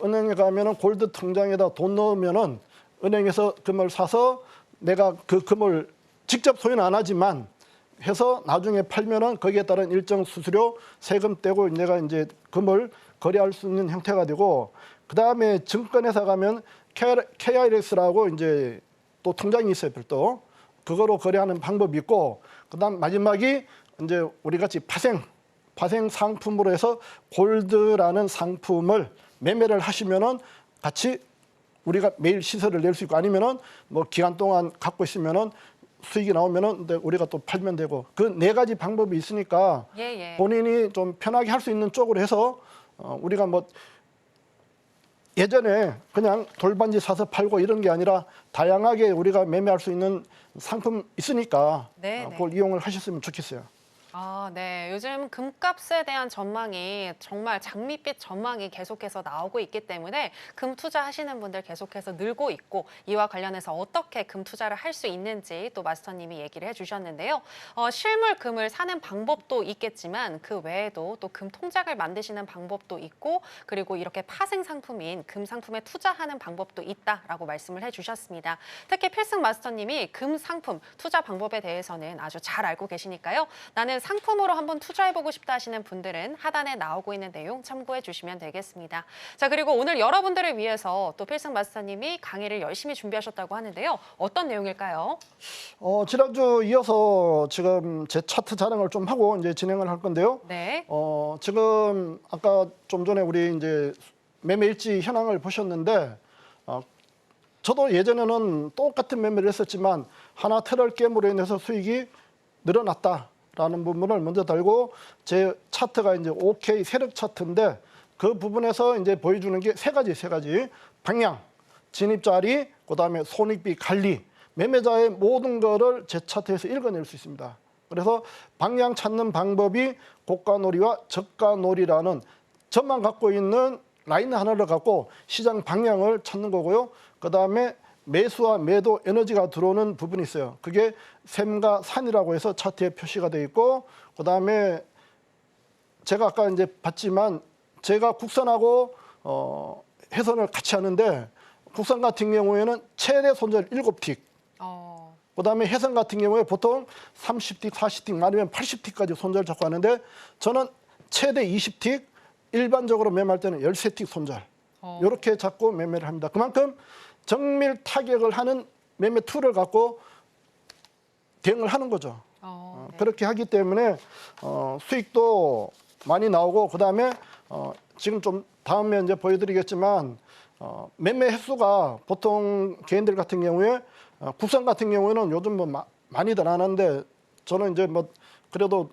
[SPEAKER 3] 은행에 가면은 골드 통장에다 돈 넣으면은 은행에서 금을 사서 내가 그 금을 직접 소유는 안 하지만 해서 나중에 팔면은 거기에 따른 일정 수수료, 세금 떼고 내가 이제 금을 거래할 수 있는 형태가 되고, 그 다음에 증권회사 가면 KRS라고 이제 또 통장이 있어요, 별도. 그거로 거래하는 방법이 있고, 그다음 마지막이 이제 우리 같이 파생 상품으로 해서 골드라는 상품을 매매를 하시면은 같이 우리가 매일 시세를 낼 수 있고, 아니면은 뭐 기간 동안 갖고 있으면은 수익이 나오면은 우리가 또 팔면 되고, 그 네 가지 방법이 있으니까 본인이 좀 편하게 할 수 있는 쪽으로 해서 우리가 뭐 예전에 그냥 돌반지 사서 팔고 이런 게 아니라 다양하게 우리가 매매할 수 있는 상품 있으니까 그걸 이용을 하셨으면 좋겠어요.
[SPEAKER 2] 아, 네. 요즘 금값에 대한 전망이 정말 장밋빛 전망이 계속해서 나오고 있기 때문에 금 투자하시는 분들 계속해서 늘고 있고, 이와 관련해서 어떻게 금 투자를 할 수 있는지 또 마스터님이 얘기를 해주셨는데요. 실물 금을 사는 방법도 있겠지만 그 외에도 또 금 통장을 만드시는 방법도 있고, 그리고 이렇게 파생 상품인 금 상품에 투자하는 방법도 있다라고 말씀을 해주셨습니다. 특히 필승 마스터님이 금 상품 투자 방법에 대해서는 아주 잘 알고 계시니까요. 나는 상품으로 한번 투자해보고 싶다 하시는 분들은 하단에 나오고 있는 내용 참고해 주시면 되겠습니다. 자, 그리고 오늘 여러분들을 위해서 또 필승 마스터님이 강의를 열심히 준비하셨다고 하는데요. 어떤 내용일까요?
[SPEAKER 3] 지난주 이어서 지금 제 차트 자랑을 좀 하고 이제 진행을 할 건데요.
[SPEAKER 2] 네.
[SPEAKER 3] 지금 아까 좀 전에 우리 이제 매매 일지 현황을 보셨는데, 저도 예전에는 똑같은 매매를 했었지만 하나 틀을 깨므로 인해서 수익이 늘어났다라는 부분을 먼저 달고, 제 차트가 이제 OK 세력 차트인데 그 부분에서 이제 보여주는 게 세 가지 방향, 진입자리, 그다음에 손익비 관리, 매매자의 모든 거를 제 차트에서 읽어낼 수 있습니다. 그래서 방향 찾는 방법이 고가놀이와 저가놀이라는 저만 갖고 있는 라인 하나를 갖고 시장 방향을 찾는 거고요. 그다음에 매수와 매도 에너지가 들어오는 부분이 있어요. 그게 샘과 산이라고 해서 차트에 표시가 되어 있고, 그다음에 제가 아까 이제 봤지만 제가 국산하고 해선을 같이 하는데, 국산 같은 경우에는 최대 손절 7틱, 그다음에 해선 같은 경우에 보통 30틱, 40틱, 많으면 80틱까지 손절 잡고 하는데, 저는 최대 20틱, 일반적으로 매매할 때는 13틱 손절, 이렇게 잡고 매매를 합니다. 그만큼 정밀 타격을 하는 매매 툴을 갖고 대응을 하는 거죠.
[SPEAKER 2] 네.
[SPEAKER 3] 그렇게 하기 때문에 수익도 많이 나오고, 그다음에 지금 좀 다음에 이제 보여드리겠지만 매매 횟수가 보통 개인들 같은 경우에 국산 같은 경우에는 요즘 뭐 많이들 안 하는데, 저는 이제 뭐 그래도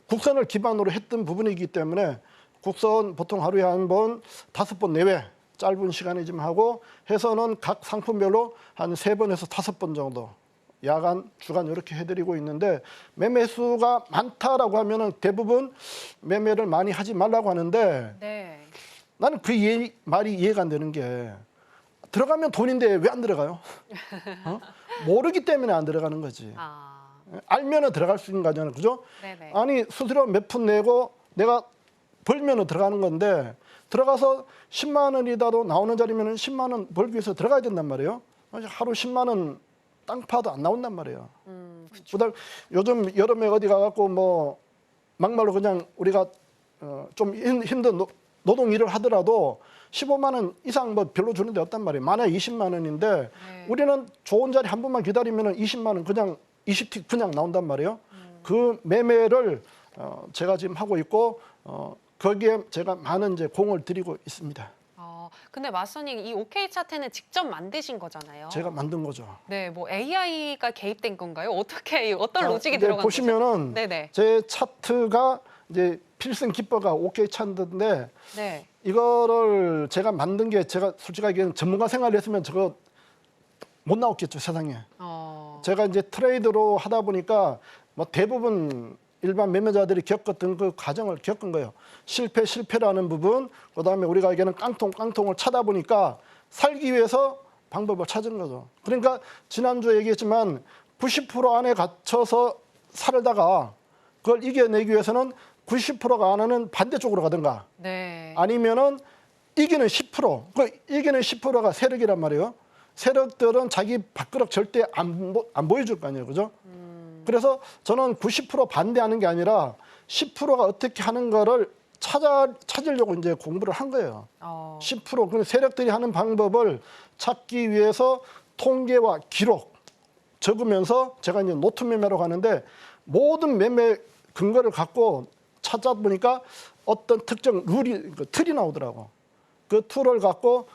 [SPEAKER 3] 국산을 기반으로 했던 부분이기 때문에 국산 보통 하루에 한 번, 5번 내외 짧은 시간에 좀 하고, 해서는 각 상품별로 한 3번에서 5번 정도 야간, 주간 이렇게 해드리고 있는데, 매매 수가 많다라고 하면은 대부분 매매를 많이 하지 말라고 하는데,
[SPEAKER 2] 네.
[SPEAKER 3] 나는 그 말이 이해가 안 되는 게, 들어가면 돈인데 왜 안 들어가요? 모르기 때문에 안 들어가는 거지. 알면은 들어갈 수 있는 거잖아요, 그죠?
[SPEAKER 2] 네네.
[SPEAKER 3] 아니 수수료 몇 푼 내고 내가 벌면은 들어가는 건데, 들어가서 10만 원이라도 나오는 자리면은 10만 원 벌기 위해서 들어가야 된단 말이에요. 하루 10만 원 땅 파도 안 나온단 말이에요. 그다음 요즘 여름에 어디 가갖고 뭐 막말로 그냥 우리가 좀 힘든 노동 일을 하더라도 15만 원 이상 뭐 별로 주는 데 없단 말이에요. 만약 20만 원인데 우리는 좋은 자리 한 번만 기다리면은 20만 원 그냥 20틱 그냥 나온단 말이에요. 그 매매를 제가 지금 하고 있고, 거기에 제가 많은 이제 공을 들이고 있습니다.
[SPEAKER 2] 근데 마스터님, 이 OK 차트는 직접 만드신 거잖아요.
[SPEAKER 3] 제가 만든 거죠.
[SPEAKER 2] 네, 뭐 AI가 개입된 건가요? 어떤 로직이 들어간
[SPEAKER 3] 보시면은
[SPEAKER 2] 네네.
[SPEAKER 3] 제 차트가 이제 필승 기법가 OK 차트인데,
[SPEAKER 2] 네.
[SPEAKER 3] 이거를 제가 만든 게, 제가 솔직하게 전문가 생활을 했으면 저거 못 나왔겠죠, 세상에. 제가 이제 트레이드로 하다 보니까 뭐 대부분 일반 매매자들이 겪었던 그 과정을 겪은 거예요. 실패라는 부분, 그다음에 우리가 알기에는 깡통을 차다 보니까 살기 위해서 방법을 찾은 거죠. 그러니까 지난주에 얘기했지만 90% 안에 갇혀서 살다가 그걸 이겨내기 위해서는 90%가 안 하는 반대쪽으로 가든가,
[SPEAKER 2] 네.
[SPEAKER 3] 아니면은 이기는 10%, 그 이기는 10%가 세력이란 말이에요. 세력들은 자기 밥그릇 절대 안 보여줄 거 아니에요, 그죠? 그래서 저는 90% 반대하는 게 아니라 10%가 어떻게 하는 거를 찾으려고 이제 공부를 한 거예요. 10% 그 세력들이 하는 방법을 찾기 위해서 통계와 기록 적으면서 제가 이제 노트 매매라고 하는데 모든 매매 근거를 갖고 찾아보니까 어떤 특정 틀이 나오더라고. 그 툴을 갖고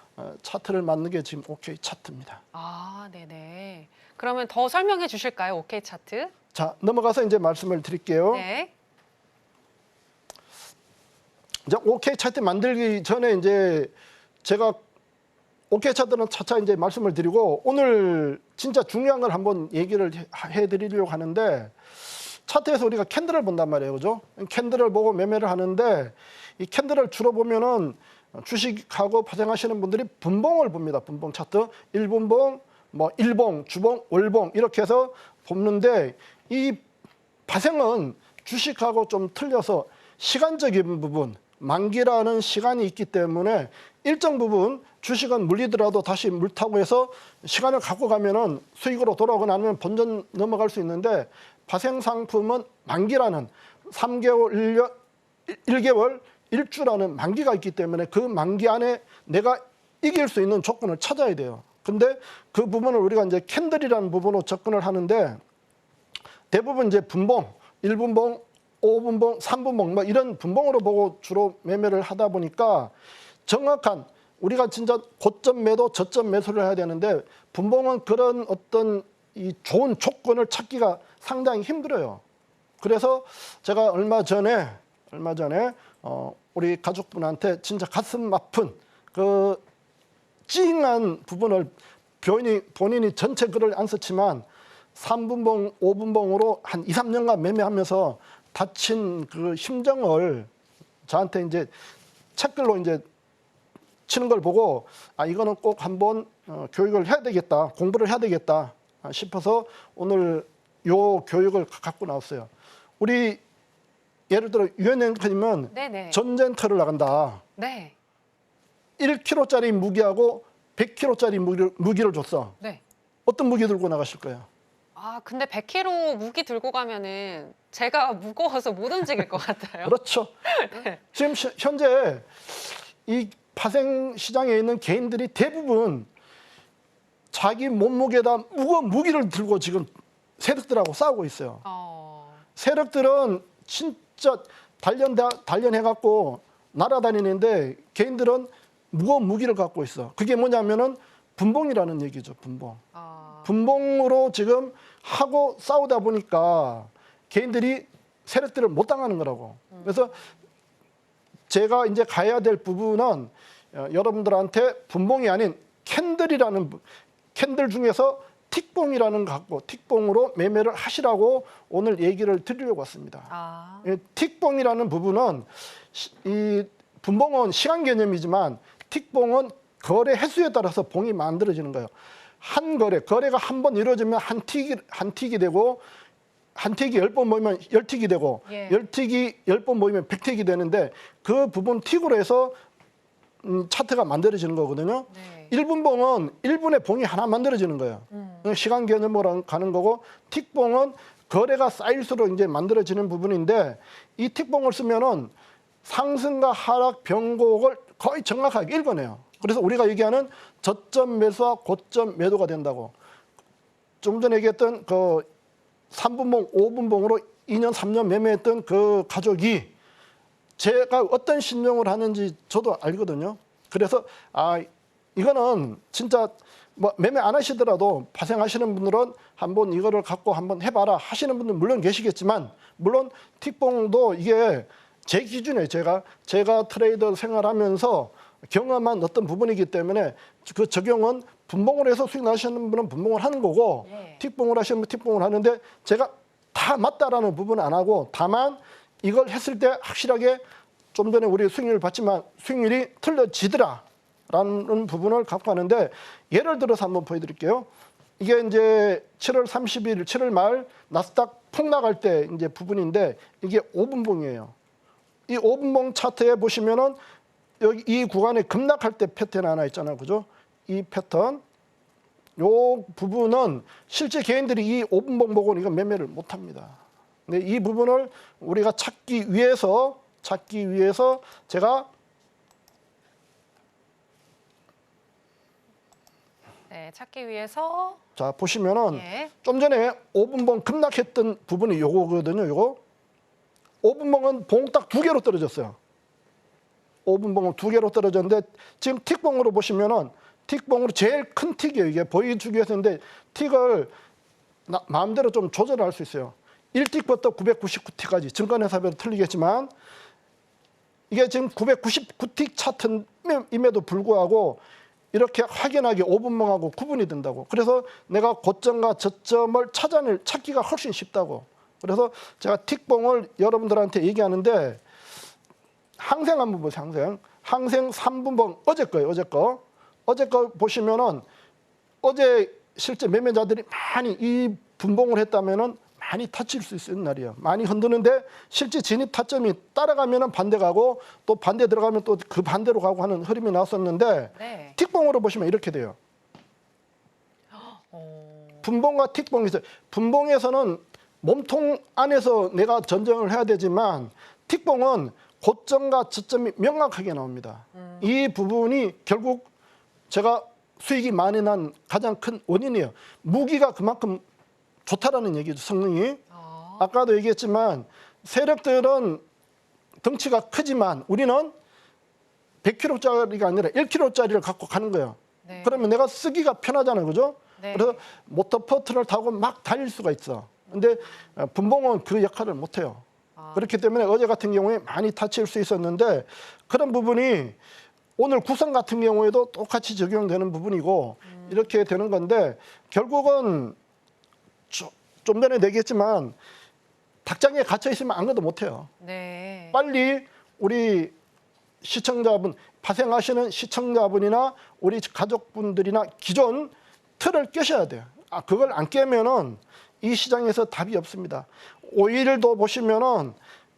[SPEAKER 3] 차트를 만든 게 지금 OK 차트입니다.
[SPEAKER 2] 아, 네네. 그러면 더 설명해 주실까요? OK 차트?
[SPEAKER 3] 자, 넘어가서 이제 말씀을 드릴게요.
[SPEAKER 2] 네.
[SPEAKER 3] 이제 OK 차트 만들기 전에 이제 제가 OK 차트는 차차 이제 말씀을 드리고 오늘 진짜 중요한 걸 한번 얘기를 해드리려고 하는데 차트에서 우리가 캔들을 본단 말이에요, 그죠? 캔들을 보고 매매를 하는데 이 캔들을 주로 보면은 주식하고 파생하시는 분들이 분봉을 봅니다. 분봉 차트, 1분봉, 뭐 일봉, 주봉, 월봉 이렇게 해서 보는데 이 파생은 주식하고 좀 틀려서 시간적인 부분, 만기라는 시간이 있기 때문에 일정 부분 주식은 물리더라도 다시 물 타고 해서 시간을 갖고 가면은 수익으로 돌아오거나 아니면 본전 넘어갈 수 있는데 파생 상품은 만기라는 3개월, 1개월, 1주라는 만기가 있기 때문에 그 만기 안에 내가 이길 수 있는 조건을 찾아야 돼요. 근데 그 부분을 우리가 이제 캔들이라는 부분으로 접근을 하는데 대부분 이제 분봉, 1분봉, 5분봉, 3분봉 뭐 이런 분봉으로 보고 주로 매매를 하다 보니까 정확한 우리가 진짜 고점 매도, 저점 매수를 해야 되는데 분봉은 그런 어떤 이 좋은 조건을 찾기가 상당히 힘들어요. 그래서 제가 얼마 전에 우리 가족분한테 진짜 가슴 아픈 그 찡한 부분을 본인이 전체 글을 안 썼지만 3분봉, 5분봉으로 한 2, 3년간 매매하면서 다친 그 심정을 저한테 이제 책글로 이제 치는 걸 보고 아 이거는 꼭 한번 교육을 해야 되겠다, 공부를 해야 되겠다 싶어서 오늘 요 교육을 갖고 나왔어요. 우리 예를 들어 유엔앵커님은 전쟁터를 나간다.
[SPEAKER 2] 네.
[SPEAKER 3] 1kg짜리 무기하고 100kg짜리 무기를 줬어.
[SPEAKER 2] 네.
[SPEAKER 3] 어떤 무기 들고 나가실 거예요?
[SPEAKER 2] 아, 근데 100kg 무기 들고 가면은 제가 무거워서 못 움직일 것 같아요.
[SPEAKER 3] 그렇죠.
[SPEAKER 2] 네.
[SPEAKER 3] 지금 현재 이 파생 시장에 있는 개인들이 대부분 자기 몸무게에다 무거운 무기를 들고 지금 세력들하고 싸우고 있어요. 세력들은 진짜 단련해갖고 날아다니는데 개인들은 무거운 무기를 갖고 있어. 그게 뭐냐면은 분봉이라는 얘기죠. 분봉. 분봉으로 지금 하고 싸우다 보니까 개인들이 세력들을 못 당하는 거라고. 그래서 제가 이제 가야 될 부분은 여러분들한테 분봉이 아닌 캔들 중에서 틱봉이라는 거 갖고 틱봉으로 매매를 하시라고 오늘 얘기를 드리려고 왔습니다. 틱봉이라는 부분은 이 분봉은 시간 개념이지만 틱봉은 거래 횟수에 따라서 봉이 만들어지는 거예요. 한 거래가 한 번 이루어지면 한 틱이 되고 한 틱이 10번 모이면 10틱이 되고 10틱이 10번 모이면 100틱이 되는데 그 부분 틱으로 해서 차트가 만들어지는 거거든요. 1분봉은 1분에 봉이 하나 만들어지는 거예요. 시간 개념으로 가는 거고 틱봉은 거래가 쌓일수록 이제 만들어지는 부분인데 이 틱봉을 쓰면은 상승과 하락 변곡을 거의 정확하게 읽어내요. 그래서 우리가 얘기하는 저점 매수와 고점 매도가 된다고. 좀 전에 얘기했던 그 3분봉, 5분봉으로 2년, 3년 매매했던 그 가족이 제가 어떤 신용을 하는지 저도 알거든요. 그래서 이거는 진짜 뭐 매매 안 하시더라도 파생하시는 분들은 한번 이거를 갖고 한번 해봐라 하시는 분들 물론 계시겠지만 물론 틱봉도 이게 제 기준이에요. 제가 트레이더 생활하면서 경험한 어떤 부분이기 때문에 그 적용은 분봉을 해서 수익 나시는 분은 분봉을 하는 거고 틱봉을 하시는 분은 틱봉을 하는데 제가 다 맞다라는 부분은 안 하고 다만 이걸 했을 때 확실하게 좀 전에 우리 수익률을 봤지만 수익률이 틀려지더라라는 부분을 갖고 하는데 예를 들어서 한번 보여드릴게요. 이게 이제 7월 30일, 7월 말 나스닥 폭락할 때 이제 부분인데 이게 5분봉이에요. 이 5분봉 차트에 보시면은 여기 이 구간에 급락할 때 패턴 하나 있잖아요. 그죠? 이 패턴. 요 부분은 실제 개인들이 이 5분봉 보고는 이거 매매를 못 합니다. 근데 이 부분을 우리가 찾기 위해서 제가
[SPEAKER 2] 네, 찾기 위해서
[SPEAKER 3] 자 보시면은
[SPEAKER 2] 예.
[SPEAKER 3] 좀 전에 5분봉 급락했던 부분이 요거거든요. 요거 5분봉은 봉 딱 2개로 떨어졌어요. 5분봉은 2개로 떨어졌는데 지금 틱봉으로 보시면은 틱봉으로 제일 큰 틱이에요. 이게 보여주기 위해서인데 틱을 마음대로 좀 조절할 수 있어요. 1틱부터 999틱까지 증권회사별로 틀리겠지만 이게 지금 999틱 차트임에도 불구하고 이렇게 확연하게 5분봉하고 구분이 된다고. 그래서 내가 고점과 저점을 찾기가 훨씬 쉽다고. 그래서 제가 틱봉을 여러분들한테 얘기하는데 항생 한번 보세요. 항생 3분봉 어제 거예요. 어제 거 보시면은 어제 실제 매매자들이 많이 이 분봉을 했다면은 많이 타칠 수 있는 날이에요. 많이 흔드는데 실제 진입 타점이 따라가면은 반대 가고 또 반대 들어가면 또 그 반대로 가고 하는 흐름이 나왔었는데
[SPEAKER 2] 네.
[SPEAKER 3] 틱봉으로 보시면 이렇게 돼요. 분봉과 틱봉에서 분봉에서는 몸통 안에서 내가 전쟁을 해야 되지만 틱봉은 고점과 저점이 명확하게 나옵니다. 이 부분이 결국 제가 수익이 많이 난 가장 큰 원인이에요. 무기가 그만큼 좋다라는 얘기죠, 성능이. 아까도 얘기했지만 세력들은 덩치가 크지만 우리는 100kg짜리가 아니라 1kg짜리를 갖고 가는 거예요.
[SPEAKER 2] 네.
[SPEAKER 3] 그러면 내가 쓰기가 편하잖아요, 그죠?
[SPEAKER 2] 네.
[SPEAKER 3] 그래서 모터포트를 타고 막 달릴 수가 있어. 근데 분봉은 그 역할을 못 해요. 그렇기 때문에 어제 같은 경우에 많이 타칠 수 있었는데 그런 부분이 오늘 구성 같은 경우에도 똑같이 적용되는 부분이고 이렇게 되는 건데 결국은 좀 전에 얘기했지만 닭장에 갇혀 있으면 아무것도 못 해요.
[SPEAKER 2] 네.
[SPEAKER 3] 빨리 우리 시청자분, 파생하시는 시청자분이나 우리 가족분들이나 기존 틀을 깨셔야 돼요. 그걸 안 깨면은 이 시장에서 답이 없습니다. 오일도 보시면은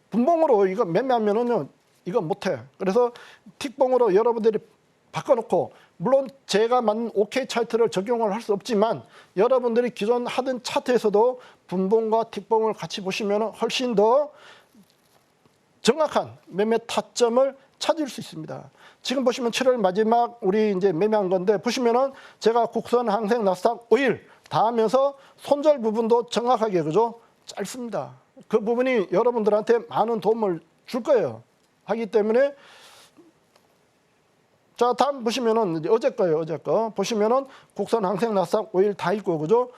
[SPEAKER 3] 분봉으로 이거 매매하면은요 이거 못해. 그래서 틱봉으로 여러분들이 바꿔놓고 물론 제가 만든 OK 차트를 적용을 할 수 없지만 여러분들이 기존 하던 차트에서도 분봉과 틱봉을 같이 보시면 훨씬 더 정확한 매매 타점을 찾을 수 있습니다. 지금 보시면 7월 마지막 우리 이제 매매한 건데 보시면은 제가 국선, 항생, 나스닥, 오일 다 하면서 손절 부분도 정확하게 그죠? 짧습니다. 그 부분이 여러분들한테 많은 도움을 줄 거예요. 하기 때문에 자 다음 보시면은 어제 거 보시면은 국선, 항생, 나스닥, 오일 다 있고 그죠?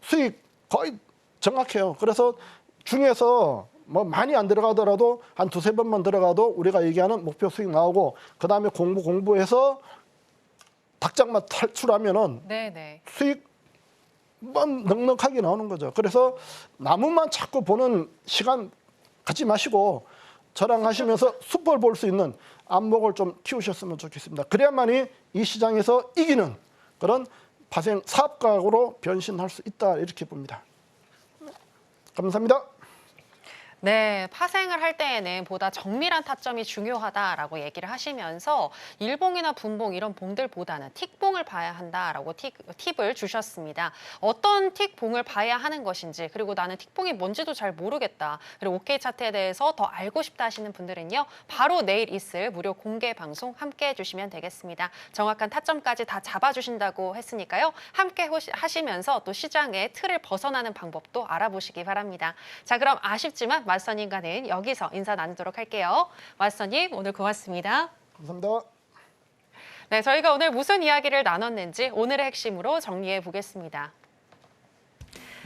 [SPEAKER 3] 수익 거의 정확해요. 그래서 중에서 뭐 많이 안 들어가더라도 한 2-3번만 들어가도 우리가 얘기하는 목표 수익 나오고 그 다음에 공부해서 닭장만 탈출하면은
[SPEAKER 2] 네네.
[SPEAKER 3] 수익 넉넉하게 나오는 거죠. 그래서 나무만 자꾸 보는 시간 갖지 마시고 저랑 하시면서 숲을 볼 수 있는 안목을 좀 키우셨으면 좋겠습니다. 그래야만이 이 시장에서 이기는 그런 파생 사업가로 변신할 수 있다 이렇게 봅니다. 감사합니다.
[SPEAKER 2] 네, 파생을 할 때에는 보다 정밀한 타점이 중요하다라고 얘기를 하시면서 일봉이나 분봉 이런 봉들보다는 틱봉을 봐야 한다라고 팁을 주셨습니다. 어떤 틱봉을 봐야 하는 것인지 그리고 나는 틱봉이 뭔지도 잘 모르겠다. 그리고 OK 차트에 대해서 더 알고 싶다 하시는 분들은요. 바로 내일 있을 무료 공개 방송 함께 해주시면 되겠습니다. 정확한 타점까지 다 잡아주신다고 했으니까요. 함께 하시면서 또 시장의 틀을 벗어나는 방법도 알아보시기 바랍니다. 자, 그럼 아쉽지만 왓선님과는 여기서 인사 나누도록 할게요. 왓선님 오늘 고맙습니다.
[SPEAKER 3] 감사합니다.
[SPEAKER 2] 네, 저희가 오늘 무슨 이야기를 나눴는지 오늘의 핵심으로 정리해 보겠습니다.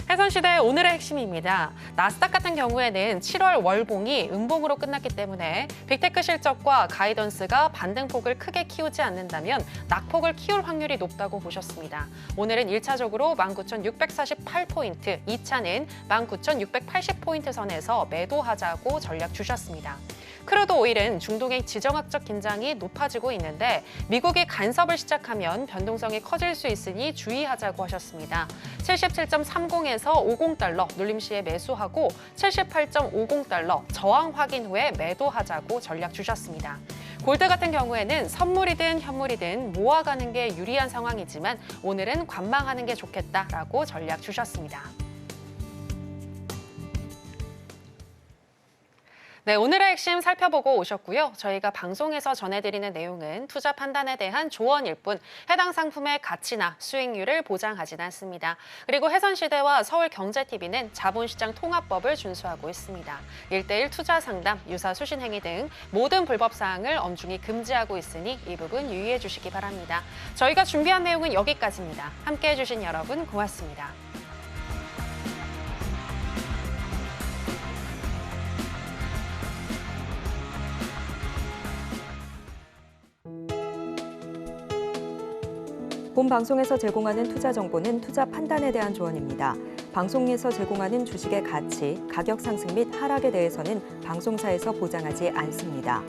[SPEAKER 2] 해선시대 오늘의 핵심입니다. 나스닥 같은 경우에는 7월 월봉이 음봉으로 끝났기 때문에 빅테크 실적과 가이던스가 반등폭을 크게 키우지 않는다면 낙폭을 키울 확률이 높다고 보셨습니다. 오늘은 1차적으로 19,648포인트, 2차는 19,680포인트 선에서 매도하자고 전략 주셨습니다. 크루드 오일은 중동의 지정학적 긴장이 높아지고 있는데 미국이 간섭을 시작하면 변동성이 커질 수 있으니 주의하자고 하셨습니다. 77.30에서 50달러 눌림 시에 매수하고 78.50달러 저항 확인 후에 매도하자고 전략 주셨습니다. 골드 같은 경우에는 선물이든 현물이든 모아가는 게 유리한 상황이지만 오늘은 관망하는 게 좋겠다라고 전략 주셨습니다. 네, 오늘의 핵심 살펴보고 오셨고요. 저희가 방송에서 전해드리는 내용은 투자 판단에 대한 조언일 뿐 해당 상품의 가치나 수익률을 보장하지는 않습니다. 그리고 해선시대와 서울경제TV는 자본시장 통합법을 준수하고 있습니다. 1:1 투자 상담, 유사 수신 행위 등 모든 불법 사항을 엄중히 금지하고 있으니 이 부분 유의해 주시기 바랍니다. 저희가 준비한 내용은 여기까지입니다. 함께해 주신 여러분 고맙습니다.
[SPEAKER 1] 본 방송에서 제공하는 투자 정보는 투자 판단에 대한 조언입니다. 방송에서 제공하는 주식의 가치, 가격 상승 및 하락에 대해서는 방송사에서 보장하지 않습니다.